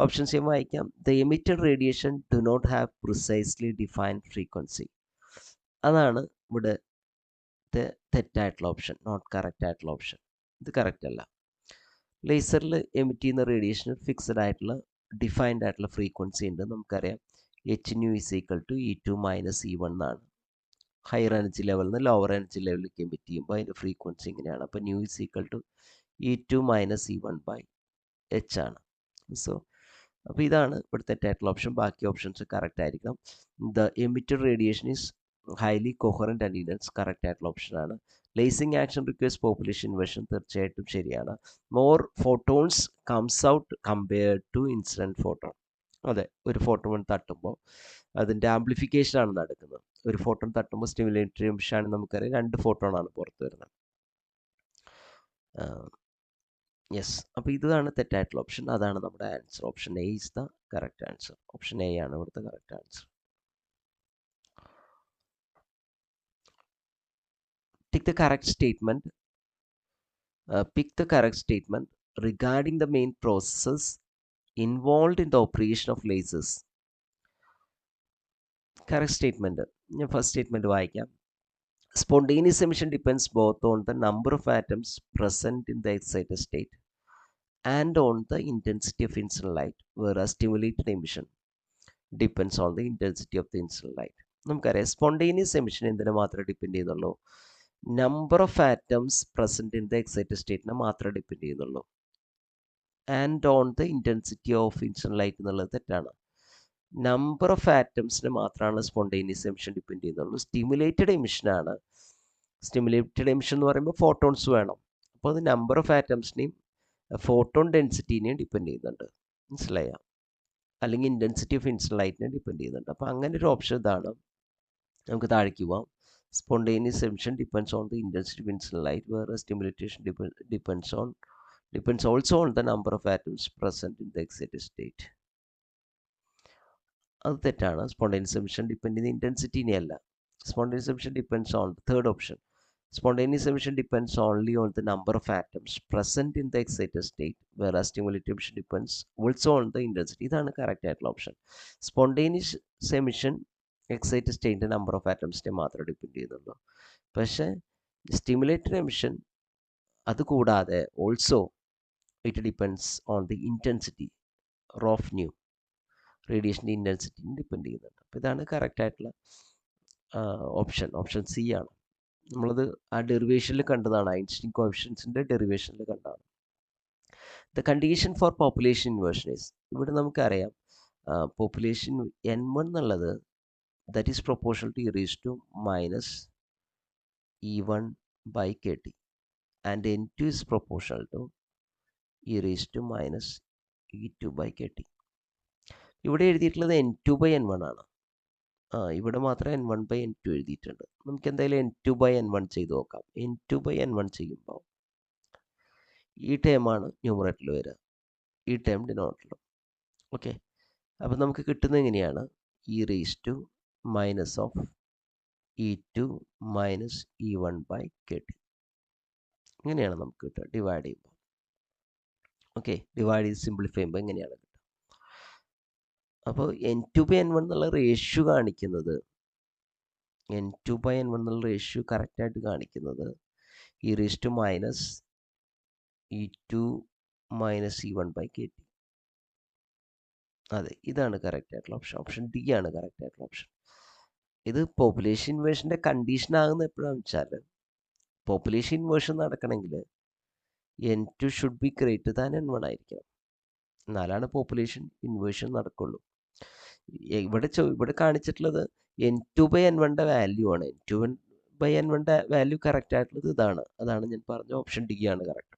ഓപ്ഷൻസ് ഞാൻ വായിക്കാം. The emitted radiation do not have precisely defined frequency. അതാണ് ഇവിടെ തെറ്റായിട്ടുള്ള ഓപ്ഷൻ, നോട്ട് കറക്റ്റ് ആയിട്ടുള്ള ഓപ്ഷൻ. ഇത് കറക്റ്റ് അല്ല. ലേസറിൽ എമിറ്റ് ചെയ്യുന്ന റേഡിയേഷന് ഫിക്സഡ് ആയിട്ടുള്ള ഡിഫൈൻഡ് ആയിട്ടുള്ള ഫ്രീക്വൻസി ഉണ്ട്. നമുക്കറിയാം hν is equal to E2 minus E1 എന്നാണ്. ഹയർ എനർജി ലെവലിൽ നിന്ന് ലോവർ എനർജി ലെവലിലേക്ക് എമിറ്റ് ചെയ്യുമ്പോൾ അതിൻ്റെ ഫ്രീക്വൻസി ഇങ്ങനെയാണ്. അപ്പോൾ nu is equal to E2 minus E1 by H ആണ്. സോ അപ്പോൾ ഇതാണ് ഇവിടെ തെറ്റായിട്ടുള്ള ഓപ്ഷൻ. ബാക്കി ഓപ്ഷൻസ് കറക്റ്റ് ആയിരിക്കണം. The emitted radiation is highly coherent and intense, correct ആയിട്ടുള്ള ഓപ്ഷനാണ്. Lasing action requires population inversion, തീർച്ചയായിട്ടും ശരിയാണ്. More photons comes out compared to incident photon. അതെ, ഒരു ഫോട്ടോൺ തട്ടുമ്പോൾ അതിൻ്റെ ആംപ്ലിഫിക്കേഷനാണ് നടക്കുന്നത്. ഒരു ഫോട്ടോൺ തട്ടുമ്പോൾ സ്റ്റിമുലേറ്ററി എമിഷൻ നമുക്കറിയാം 2 ഫോട്ടോണാണ് പുറത്ത് വരുന്നത്. യെസ്, അപ്പോൾ ഇതാണ് തെറ്റായിട്ടുള്ള ഓപ്ഷൻ. അതാണ് നമ്മുടെ answer. Option A is the correct answer. Option A ആണ് ഇവിടുത്തെ correct answer. Pick the correct statement. Pick the correct statement regarding the main processes involved in the operation of lasers. Correct statement. ഞാൻ first statement വായിക്കാം. Spontaneous emission depends both on the number of atoms present in the excited state and on the intensity of incident light, whereas stimulated emission depends on the intensity of the incident light. നമുക്കറിയാം spontaneous emission എന്തിനെ മാത്രമേ depend ചെയ്യുന്നുള്ളൂ? Number of atoms present in the excited സ്റ്റേറ്റിനെ മാത്രമേ depend ചെയ്യുന്നുള്ളൂ. And on the intensity of incident light എന്നുള്ളത് തെറ്റാണ്. Number of ആറ്റംസിന് മാത്രമാണ് സ്പോണ്ടേനിയസ് എമിഷൻ ഡിപ്പെൻഡ് ചെയ്യുന്നുള്ളൂ. സ്റ്റിമുലേറ്റഡ് എമിഷനാണ്. സ്റ്റിമുലേറ്റഡ് എമിഷൻ എന്ന് പറയുമ്പോൾ ഫോട്ടോൺസ് വേണം. അപ്പോൾ അത് നമ്പർ ഓഫ് ആറ്റംസിനെയും ഫോട്ടോൺ ഡെൻസിറ്റീനെയും ഡിപ്പെൻഡ് ചെയ്യുന്നുണ്ട്. മനസ്സിലായോ? അല്ലെങ്കിൽ ഇൻറ്റൻസിറ്റി ഓഫ് ഇൻസിഡന്റ് ലൈറ്റിനെ ഡിപ്പെൻഡ് ചെയ്യുന്നുണ്ട്. അപ്പോൾ അങ്ങനെ ഒരു ഓപ്ഷൻ ഇതാണ്. നമുക്ക് താഴേക്ക് പോവാം. Spontaneous emission depends on the intensity of incident light, whereas stimulation depends also on the number of atoms present in the excited state. അത് തെറ്റാണ്. Spontaneous emission depend ചെയ്യുന്ന ഇൻറ്റൻസിറ്റിനെ അല്ല. Spontaneous emission depends on third option. Spontaneous emission depends only on the number of atoms present in the excited state, whereas stimulated emission depends also on the intensity. ഇതാണ് correct ആയിട്ടുള്ള option. Spontaneous emission excited സ്റ്റേറ്റിൻ്റെ number of ആറ്റംസിനെ മാത്രമേ depend ചെയ്യുന്നുള്ളൂ. പക്ഷേ stimulated emission അത് കൂടാതെ also it depends on the intensity of nu റേഡിയേഷൻ്റെ ഇൻറ്റൻസിറ്റിനെ ഡിപ്പെൻഡ് ചെയ്യുന്നുണ്ട്. അപ്പോൾ ഇതാണ് കറക്റ്റ് ആയിട്ടുള്ള ഓപ്ഷൻ സി ആണ്. നമ്മളത് ആ ഡെറിവേഷനിൽ കണ്ടതാണ്, ഐൻസ്റ്റീൻ കോഎഫിഷ്യൻസിൻ്റെ ഡെറിവേഷനിൽ കണ്ടതാണ്. The condition for population inversion is, ഇവിടെ നമുക്കറിയാം പോപ്പുലേഷൻ N1 എന്നുള്ളത് that is proportional to e raised to minus E1 by kT, and N2 is proportional to e raised to minus E2 by kT. ഇവിടെ എഴുതിയിട്ടുള്ളത് N2 by N1 ആണ്. ഇവിടെ മാത്രം N1 by N2 എഴുതിയിട്ടുണ്ട്. നമുക്ക് എന്തായാലും N2 by N1 ചെയ്ത് നോക്കാം. N2 by N1 ചെയ്യുമ്പോൾ ഈ ടേമാണ് ന്യൂമറേറ്ററിൽ വരിക, ഈ ടേം ഡിനോമിനേറ്ററിലും. ഓക്കെ, അപ്പം നമുക്ക് കിട്ടുന്നത് എങ്ങനെയാണ്? e raised to minus of E2 minus E1 by kT. ഇങ്ങനെയാണ് നമുക്ക് കിട്ടുക ഡിവൈഡ് ചെയ്യുമ്പോൾ. ഓക്കെ, ഡിവൈഡ് ചെയ്ത് സിംപ്ലിഫൈ ചെയ്യുമ്പോൾ എങ്ങനെയാണ് കിട്ടുക. അപ്പോൾ n2/n1 എന്നുള്ള റേഷ്യോ കാണിക്കുന്നത്, n2/n1 എന്നുള്ള റേഷ്യോ കറക്റ്റായിട്ട് കാണിക്കുന്നത് e⁻(e2−e1/kt). അതെ, ഇതാണ് കറക്റ്റ് ആയിട്ടുള്ള ഓപ്ഷൻ. ഓപ്ഷൻ ഡി ആണ് കറക്റ്റ് ആയിട്ടുള്ള ഓപ്ഷൻ. ഇത് പോപ്പുലേഷൻ ഇൻവേർഷൻ്റെ കണ്ടീഷൻ ആകുന്ന എപ്പോഴാണെന്ന് വെച്ചാൽ, പോപ്പുലേഷൻ ഇൻവേർഷൻ നടക്കണമെങ്കിൽ n2 should be greater than n1 ആയിരിക്കണം, എന്നാലാണ് പോപ്പുലേഷൻ ഇൻവേർഷൻ നടക്കുള്ളൂ. ഇവിടെ കാണിച്ചിട്ടുള്ളത് n2/n1ൻ്റെ വാല്യൂ ആണ്. n2/n1ൻ്റെ വാല്യൂ കറക്റ്റ് ആയിട്ടുള്ളത് ഇതാണ്. അതാണ് ഞാൻ പറഞ്ഞ ഓപ്ഷൻ ഡി ആണ് കറക്റ്റ്.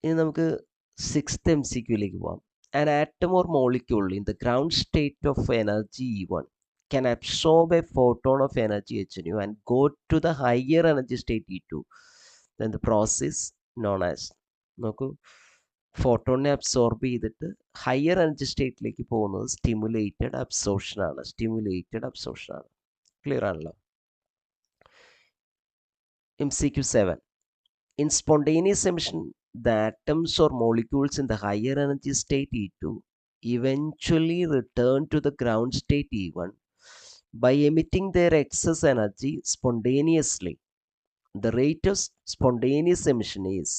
ഇനി നമുക്ക് 6th MCQയിലേക്ക് പോകാം. An atom or molecule in the ground state of energy E1 can absorb a photon of energy hν and go to the higher energy state E2. Then the process known as, നോക്കൂ, ഫോട്ടോണിനെ absorb ചെയ്തിട്ട് higher energy സ്റ്റേറ്റിലേക്ക് പോകുന്നത് stimulated absorption ആണ്. Clear ആണല്ലോ. MCQ7. In spontaneous emission, the atoms or molecules in the higher energy state E2 eventually return to the ground state E1 by emitting their excess energy spontaneously. The rate of spontaneous emission is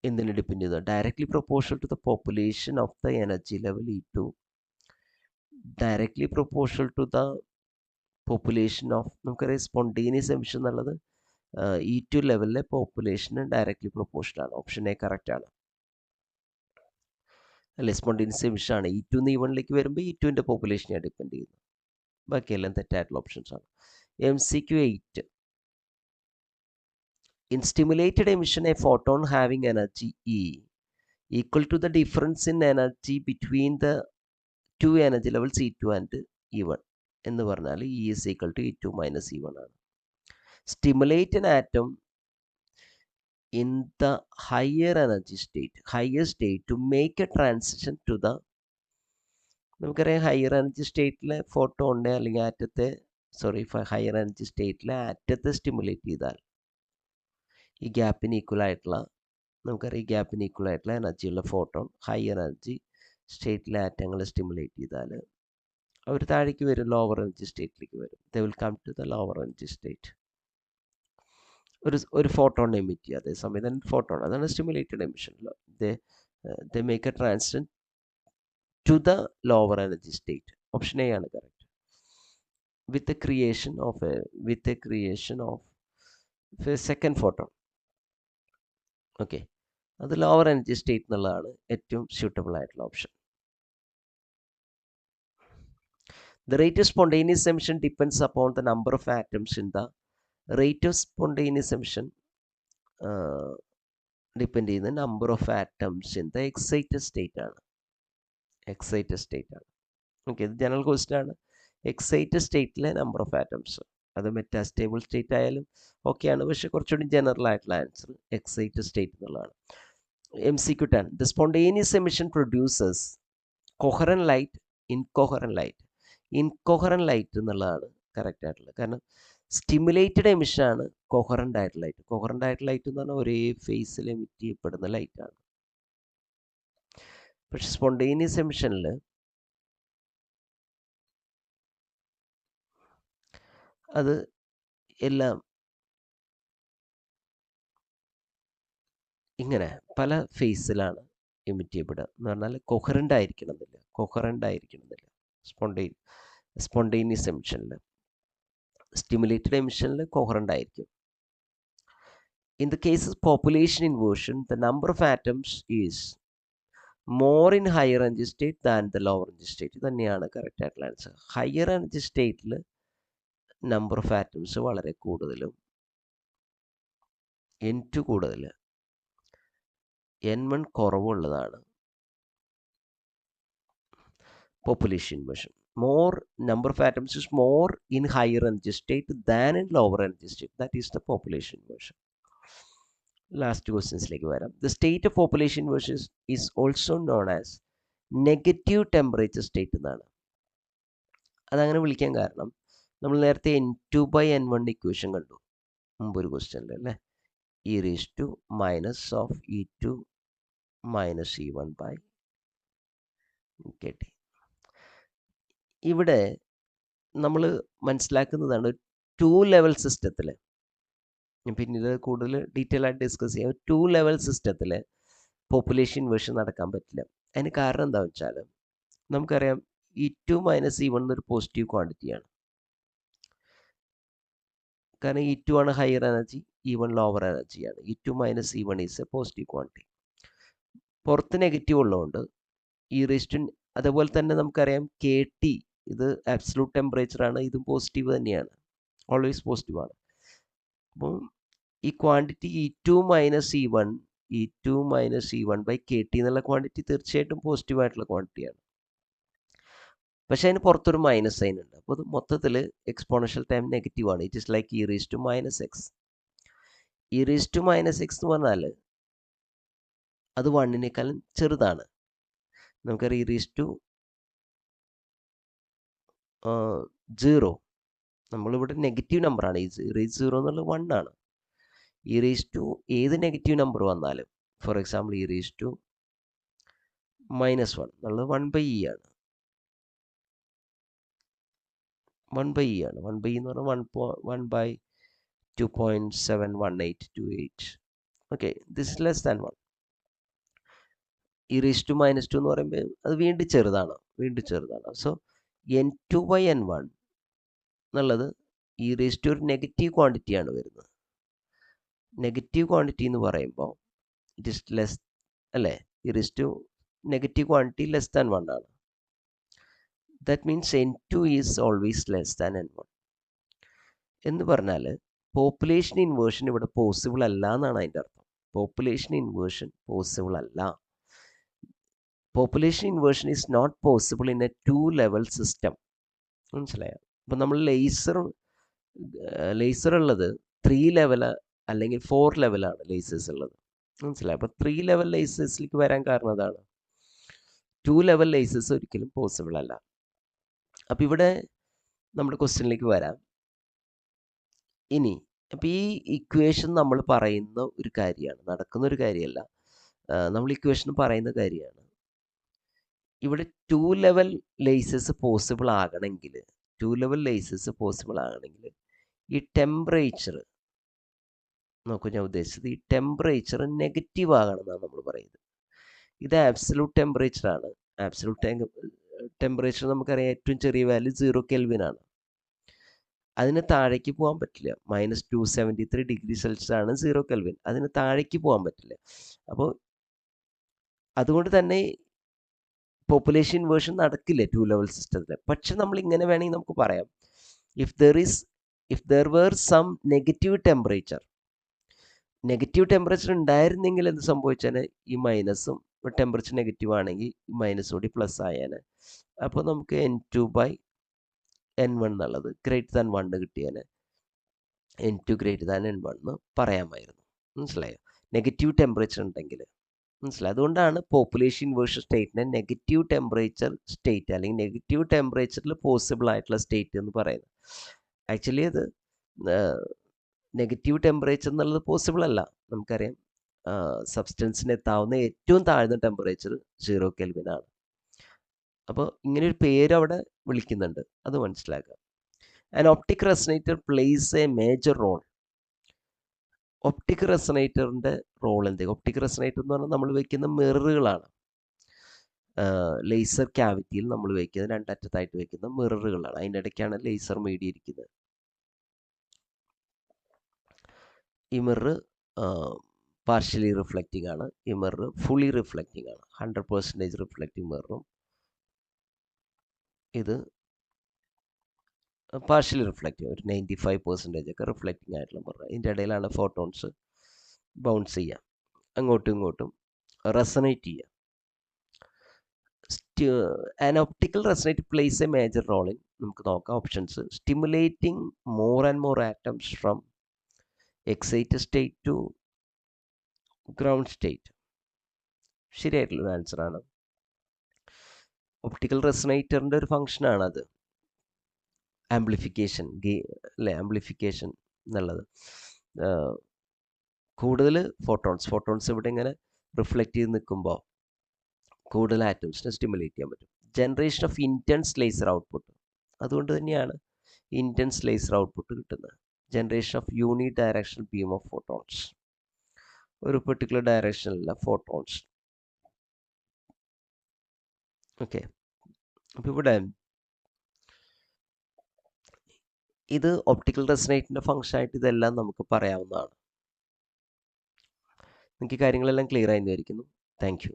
എന്തിനെ depend ചെയ്യുന്നത്? Directly proportional to the population of the energy level E2, directly proportional to the population of, നമുക്കറിയാം spontaneous emission എന്നുള്ളത് E2 ലെവലിലെ പോപ്പുലേഷന് directly പ്രൊപ്പോർഷനാണ്. Option A correct ആണ് അല്ലേ? Spontaneous emission ആണ്. E2 E1ലേക്ക് വരുമ്പോൾ E2ൻ്റെ പോപ്പുലേഷനെ ഡിപ്പെൻഡ് ചെയ്യുന്നത്. ബാക്കിയെല്ലാം തെറ്റായിട്ടുള്ള ഓപ്ഷൻസ് ആണ്. MCQ8. In stimulated emission, a photon having energy E equal to the difference in energy between the two energy levels E2 and E1 എന്ന് പറഞ്ഞാൽ E is equal to E2-E1 ആണ്. Stimulate an atom in the higher energy state to make a transition to the, നമുക്കറിയാം higher energy സ്റ്റേറ്റിലെ ഫോട്ടോണിനെ അല്ലെങ്കിൽ higher energy സ്റ്റേറ്റിലെ ആറ്റത്തെ stimulate ചെയ്താൽ ഈ ഗ്യാപ്പിന് equal ആയിട്ടുള്ള, നമുക്കറിയാം ഈ ഗ്യാപ്പിന് ഈക്വൽ ആയിട്ടുള്ള എനർജിയുള്ള ഫോട്ടോൺ ഹയർ എനർജി സ്റ്റേറ്റിലെ ആറ്റങ്ങളെ സ്റ്റിമുലേറ്റ് ചെയ്താൽ അവർ താഴേക്ക് വരും, ലോവർ എനർജി സ്റ്റേറ്റിലേക്ക് വരും. They will come to the lower energy state. ഒരു ഫോട്ടോൺ എമിറ്റ് ചെയ്യുക, അതേസമയം തന്നെ ഫോട്ടോൺ, അതാണ് stimulated emission. They make a transition to the lower energy state. Option A ആണ് correct. With a creation of a second photon. Okay, അത് lower energy state എന്നുള്ളതാണ് ഏറ്റവും suitable ആയിട്ടുള്ള option. The rate of spontaneous emission depends upon the number of atoms in the rate of spontaneous emission depend ചെയ്യുന്ന number of atoms in the excited state ആണ്. Okay, ഇത് general question ആണ്. Excited സ്റ്റേറ്റിലെ number of atoms, അത് metastable state ആയാലും ഓക്കെയാണ്, പക്ഷെ കുറച്ചുകൂടി ജനറൽ ആയിട്ടുള്ള ആൻസർ എക്സൈറ്റഡ് സ്റ്റേറ്റ് എന്നുള്ളതാണ്. MCQ10. The spontaneous emission produces coherent light, incoherent light. Incoherent light എന്നുള്ളതാണ് കറക്റ്റ് ആയിട്ടുള്ളത്. കാരണം സ്റ്റിമുലേറ്റഡ് എമിഷൻ ആണ് കോഹറൻ്റ് ആയിട്ടുള്ള ലൈറ്റ്. കോഹറൻ്റ് ആയിട്ടുള്ള ലൈറ്റ് എന്ന് പറഞ്ഞാൽ ഒരേ ഫേസിൽ എമിറ്റ് ചെയ്യപ്പെടുന്ന ലൈറ്റാണ്. പക്ഷെ സ്പോണ്ടേനിയസ് എമിഷനിൽ അത് എല്ലാം ഇങ്ങനെ പല ഫേസിലാണ് എമിറ്റ് ചെയ്യപ്പെടുക. എന്ന് പറഞ്ഞാൽ കൊഹറൻ്റ് ആയിരിക്കണമെന്നില്ല. സ്പോണ്ടേനിയസ് എമിഷനിൽ. സ്റ്റിമുലേറ്റഡ് എമിഷനിൽ കോഹറൻ്റ് ആയിരിക്കും. In the case of population inversion, the number of atoms is more in higher energy state than the lower energy state. തന്നെയാണ് കറക്റ്റ് ആയിട്ടുള്ള ആൻസർ. ഹയർ എനർജി സ്റ്റേറ്റിൽ നമ്പർ ഓഫ് ആറ്റംസ് വളരെ കൂടുതലും N2 കൂടുതൽ, N1 കുറവുള്ളതാണ് population inversion. More number of atoms is more in higher energy state than in lower energy state. That is the population inversion. Last questions-ലേക്ക് വരാം. The state of population inversion is also known as negative temperature state എന്നാണ്. അതങ്ങനെ വിളിക്കാൻ കാരണം നമ്മൾ നേരത്തെ N2/N1 equation കണ്ടു. മുമ്പൊരു ക്വസ്റ്റ്യനിൽ അല്ലേ, E raise to minus of E2 minus E1 by KT. ഇവിടെ നമ്മൾ മനസ്സിലാക്കുന്നതാണ് 2 ലെവൽ സിസ്റ്റത്തിൽ, പിന്നീട് കൂടുതൽ ഡീറ്റെയിൽ ആയിട്ട് ഡിസ്കസ് ചെയ്യാം. 2 ലെവൽ സിസ്റ്റത്തിൽ പോപ്പുലേഷൻ ഇൻവേർഷൻ നടക്കാൻ പറ്റില്ല. അതിന് കാരണം എന്താണെന്ന് വെച്ചാൽ നമുക്കറിയാം E2 മൈനസ് E1 എന്നൊരു പോസിറ്റീവ് ക്വാണ്ടിറ്റിയാണ്. കാരണം E2 ആണ് ഹയർ എനർജി, E1 ലോവർ എനർജിയാണ്. E2 minus E1 is A positive quantity. പുറത്ത് നെഗറ്റീവ് ഉള്ളതുകൊണ്ട് അതേപോലെ തന്നെ നമുക്കറിയാം KT ഇത് ആബ്സലൂട്ട് ടെമ്പറേച്ചറാണ്, ഇതും പോസിറ്റീവ് തന്നെയാണ്, ഓൾവേസ് പോസിറ്റീവാണ്. അപ്പം ഈ quantity E2 minus E1 by KT എന്നുള്ള ക്വാണ്ടിറ്റി തീർച്ചയായിട്ടും പോസിറ്റീവായിട്ടുള്ള ക്വാണ്ടിറ്റിയാണ്. പക്ഷേ അതിന് പുറത്തൊരു മൈനസ് സൈൻ ഉണ്ട്. അപ്പോൾ അത് മൊത്തത്തിൽ എക്സ്പോണൻഷ്യൽ ടൈം നെഗറ്റീവാണ്. It is like E raise to minus x. E raise to minus x എന്ന് പറഞ്ഞാൽ അത് 1നേക്കാളും ചെറുതാണ്. നമുക്കറിയാം E റേസ് ടു 0, നമ്മളിവിടെ നെഗറ്റീവ് നമ്പറാണ്. E റേസ് 0 എന്നുള്ളത് 1 ആണ്. E റേസ് ടു ഏത് നെഗറ്റീവ് നമ്പർ വന്നാലും, for example E raise to -1 എന്നുള്ളത് 1/E ആണ്. 1/E ആണ്. 1/E എന്ന് പറഞ്ഞാൽ 1/2.71828. Okay, this is less than 1. E raise to -2 എന്ന് പറയുമ്പോൾ അത് വീണ്ടും ചെറുതാണ്. സോ N2/N1 എന്നുള്ളത് E റേസ് ടു ഒരു നെഗറ്റീവ് ക്വാണ്ടിറ്റിയാണ് വരുന്നത്. നെഗറ്റീവ് ക്വാണ്ടിറ്റി എന്ന് പറയുമ്പോൾ ഇറ്റ് ഇസ് ലെസ് അല്ലേ, E raise to negative quantity less than 1 ആണ്. That means N2 is always less than N1 എന്ന് പറഞ്ഞാൽ പോപ്പുലേഷൻ ഇൻവേർഷൻ ഇവിടെ പോസിബിൾ അല്ല എന്നാണ് അതിൻ്റെ അർത്ഥം. പോപ്പുലേഷൻ ഇൻവേർഷൻ പോസിബിൾ അല്ല. Population inversion is not possible in a 2 level system. മനസ്സിലായോ? അപ്പം നമ്മൾ ലേസർ ഉള്ളത് 3 ലെവൽ അല്ലെങ്കിൽ 4 ലെവലാണ് ലേസേഴ്സ് ഉള്ളത്. മനസ്സിലായോ? അപ്പോൾ 3 ലെവൽ ലേസേഴ്സിലേക്ക് വരാൻ കാരണം അതാണ്. 2 ലെവൽ ലേസേഴ്സ് ഒരിക്കലും പോസിബിൾ അല്ല. അപ്പോൾ ഇവിടെ നമ്മുടെ ക്വസ്റ്റ്യനിലേക്ക് വരാം. ഇനി അപ്പോൾ ഈ ഇക്വേഷൻ നമ്മൾ പറയുന്ന ഒരു കാര്യമാണ്, നടക്കുന്ന ഒരു കാര്യമല്ല, നമ്മൾ ഇക്വേഷൻ പറയുന്ന കാര്യമാണ്. ഇവിടെ 2 ലെവൽ ലേസേഴ്സ് പോസിബിൾ ആകണമെങ്കിൽ ഈ ടെമ്പറേച്ചർ നോക്കൂ, ഞാൻ ഉദ്ദേശിച്ചത് ഈ ടെമ്പറേച്ചർ നെഗറ്റീവ് ആകണം എന്നാണ് നമ്മൾ പറയുന്നത്. ഇത് ആബ്സലൂട്ട് ടെമ്പറേച്ചറാണ്. ആബ്സലൂട്ട് ടെമ്പറേച്ചർ നമുക്കറിയാം ഏറ്റവും ചെറിയ വാല്യൂ 0 കെൽവിൻ ആണ്. അതിന് താഴേക്ക് പോകാൻ പറ്റില്ല. -273 ഡിഗ്രി സെൽഷ്യസ് ആണ് 0 കെൽവിൻ. അതിന് താഴേക്ക് പോകാൻ പറ്റില്ല. അപ്പോൾ അതുകൊണ്ട് തന്നെ പോപ്പുലേഷൻ ഇൻവേർഷൻ നടക്കില്ല 2 ലെവൽ സിസ്റ്റത്തിൽ. പക്ഷെ നമ്മൾ ഇങ്ങനെ വേണമെങ്കിൽ നമുക്ക് പറയാം, if there were some negative temperature ഉണ്ടായിരുന്നെങ്കിൽ എന്ത് സംഭവിച്ചാൽ ഈ മൈനസും ടെമ്പറേച്ചർ നെഗറ്റീവ് ആണെങ്കിൽ ഈ മൈനസ് കൂടി പ്ലസ് ആയാൽ, അപ്പോൾ നമുക്ക് N2/N1 എന്നുള്ളത് ഗ്രേറ്റർ ദാൻ 1 കിട്ടിയാൽ N2 ഗ്രേറ്റർ ദാൻ N1 എന്ന് പറയാമായിരുന്നു. മനസ്സിലായോ? നെഗറ്റീവ് ടെമ്പറേച്ചർ ഉണ്ടെങ്കിൽ. മനസ്സിലായി? അതുകൊണ്ടാണ് പോപ്പുലേഷൻ ഇൻവേർഷൻ സ്റ്റേറ്റിനെ നെഗറ്റീവ് ടെമ്പറേച്ചർ സ്റ്റേറ്റ് അല്ലെങ്കിൽ നെഗറ്റീവ് ടെമ്പറേച്ചറിൽ പോസിബിൾ ആയിട്ടുള്ള സ്റ്റേറ്റ് എന്ന് പറയുന്നത്. ആക്ച്വലി അത് നെഗറ്റീവ് ടെമ്പറേച്ചർ എന്നുള്ളത് പോസിബിൾ അല്ല. നമുക്കറിയാം സബ്സ്റ്റൻസിന് എത്താവുന്ന ഏറ്റവും താഴ്ന്ന ടെമ്പറേച്ചർ 0 കെൽവിൻ ആണ്. അപ്പോൾ ഇങ്ങനെ ഒരു പേര് അവിടെ വിളിക്കുന്നുണ്ട്, അത് മനസ്സിലാക്കുക. An optic resonator plays a major role. Optic റെസനേറ്ററിൻ്റെ റോൾ എന്ത്? ഒപ്റ്റിക് റെസനേറ്റർ എന്ന് പറഞ്ഞാൽ നമ്മൾ വയ്ക്കുന്ന മിററുകളാണ്. ലേസർ ക്യാവിറ്റിയിൽ നമ്മൾ വയ്ക്കുന്ന രണ്ടറ്റത്തായിട്ട് വയ്ക്കുന്ന മിററുകളാണ്. അതിൻ്റെ ഇടയ്ക്കാണ് ലേസർ മീഡിയ ഇരിക്കുന്നത്. ഈ മിറർ പാർഷ്യലി റിഫ്ലക്റ്റിംഗ് ആണ്, ഈ മിറർ ഫുള്ളി റിഫ്ലക്റ്റിംഗ് ആണ്. 100% റിഫ്ലക്റ്റിംഗ് മിററും ഇത് പാർഷ്യലി റിഫ്ലക്റ്റീവ്, ഒരു 95% ഒക്കെ റിഫ്ലക്റ്റിംഗ് ആയിട്ടുള്ള മിറർ. ഇതിൻ്റെ ഇടയിലാണ് ഫോട്ടോൺസ് ബൗൺസ് ചെയ്യുക, അങ്ങോട്ടും ഇങ്ങോട്ടും റെസനേറ്റ് ചെയ്യുക. An optical resonator plays a major role in, നമുക്ക് നോക്കാം options, stimulating more and more atoms from excited state to ground state. ശരിയായിട്ടുള്ളൊരു ആൻസറാണ്. ഒപ്റ്റിക്കൽ റെസനേറ്ററിൻ്റെ ഒരു ഫങ്ഷനാണ് അത്, ആംപ്ലിഫിക്കേഷൻ അല്ലേ, ആംപ്ലിഫിക്കേഷൻ എന്നുള്ളത്. കൂടുതൽ ഫോട്ടോൺസ് ഇവിടെ ഇങ്ങനെ റിഫ്ലക്റ്റ് ചെയ്ത് നിൽക്കുമ്പോൾ കൂടുതൽ ആറ്റംസിനെ സ്റ്റിമുലേറ്റ് ചെയ്യാൻ പറ്റും. Generation of intense laser output, അതുകൊണ്ട് തന്നെയാണ് ഇൻറ്റൻസ് ലേസർ ഔട്ട്പുട്ട് കിട്ടുന്നത്. Generation of uni directional beam of photons, ഒരു പെർട്ടിക്കുലർ ഡയറക്ഷനിലുള്ള ഫോട്ടോൺസ്. ഓക്കെ, അപ്പോൾ ഇവിടെ ഇത് ഒപ്റ്റിക്കൽ റെസൊനേറ്റിൻ്റെ ഫംഗ്ഷൻ ആയിട്ട് ഇതെല്ലാം നമുക്ക് പറയാവുന്നതാണ്. നിങ്ങൾക്ക് കാര്യങ്ങളെല്ലാം ക്ലിയർ ആയി വിചാരിക്കുന്നു. Thank you.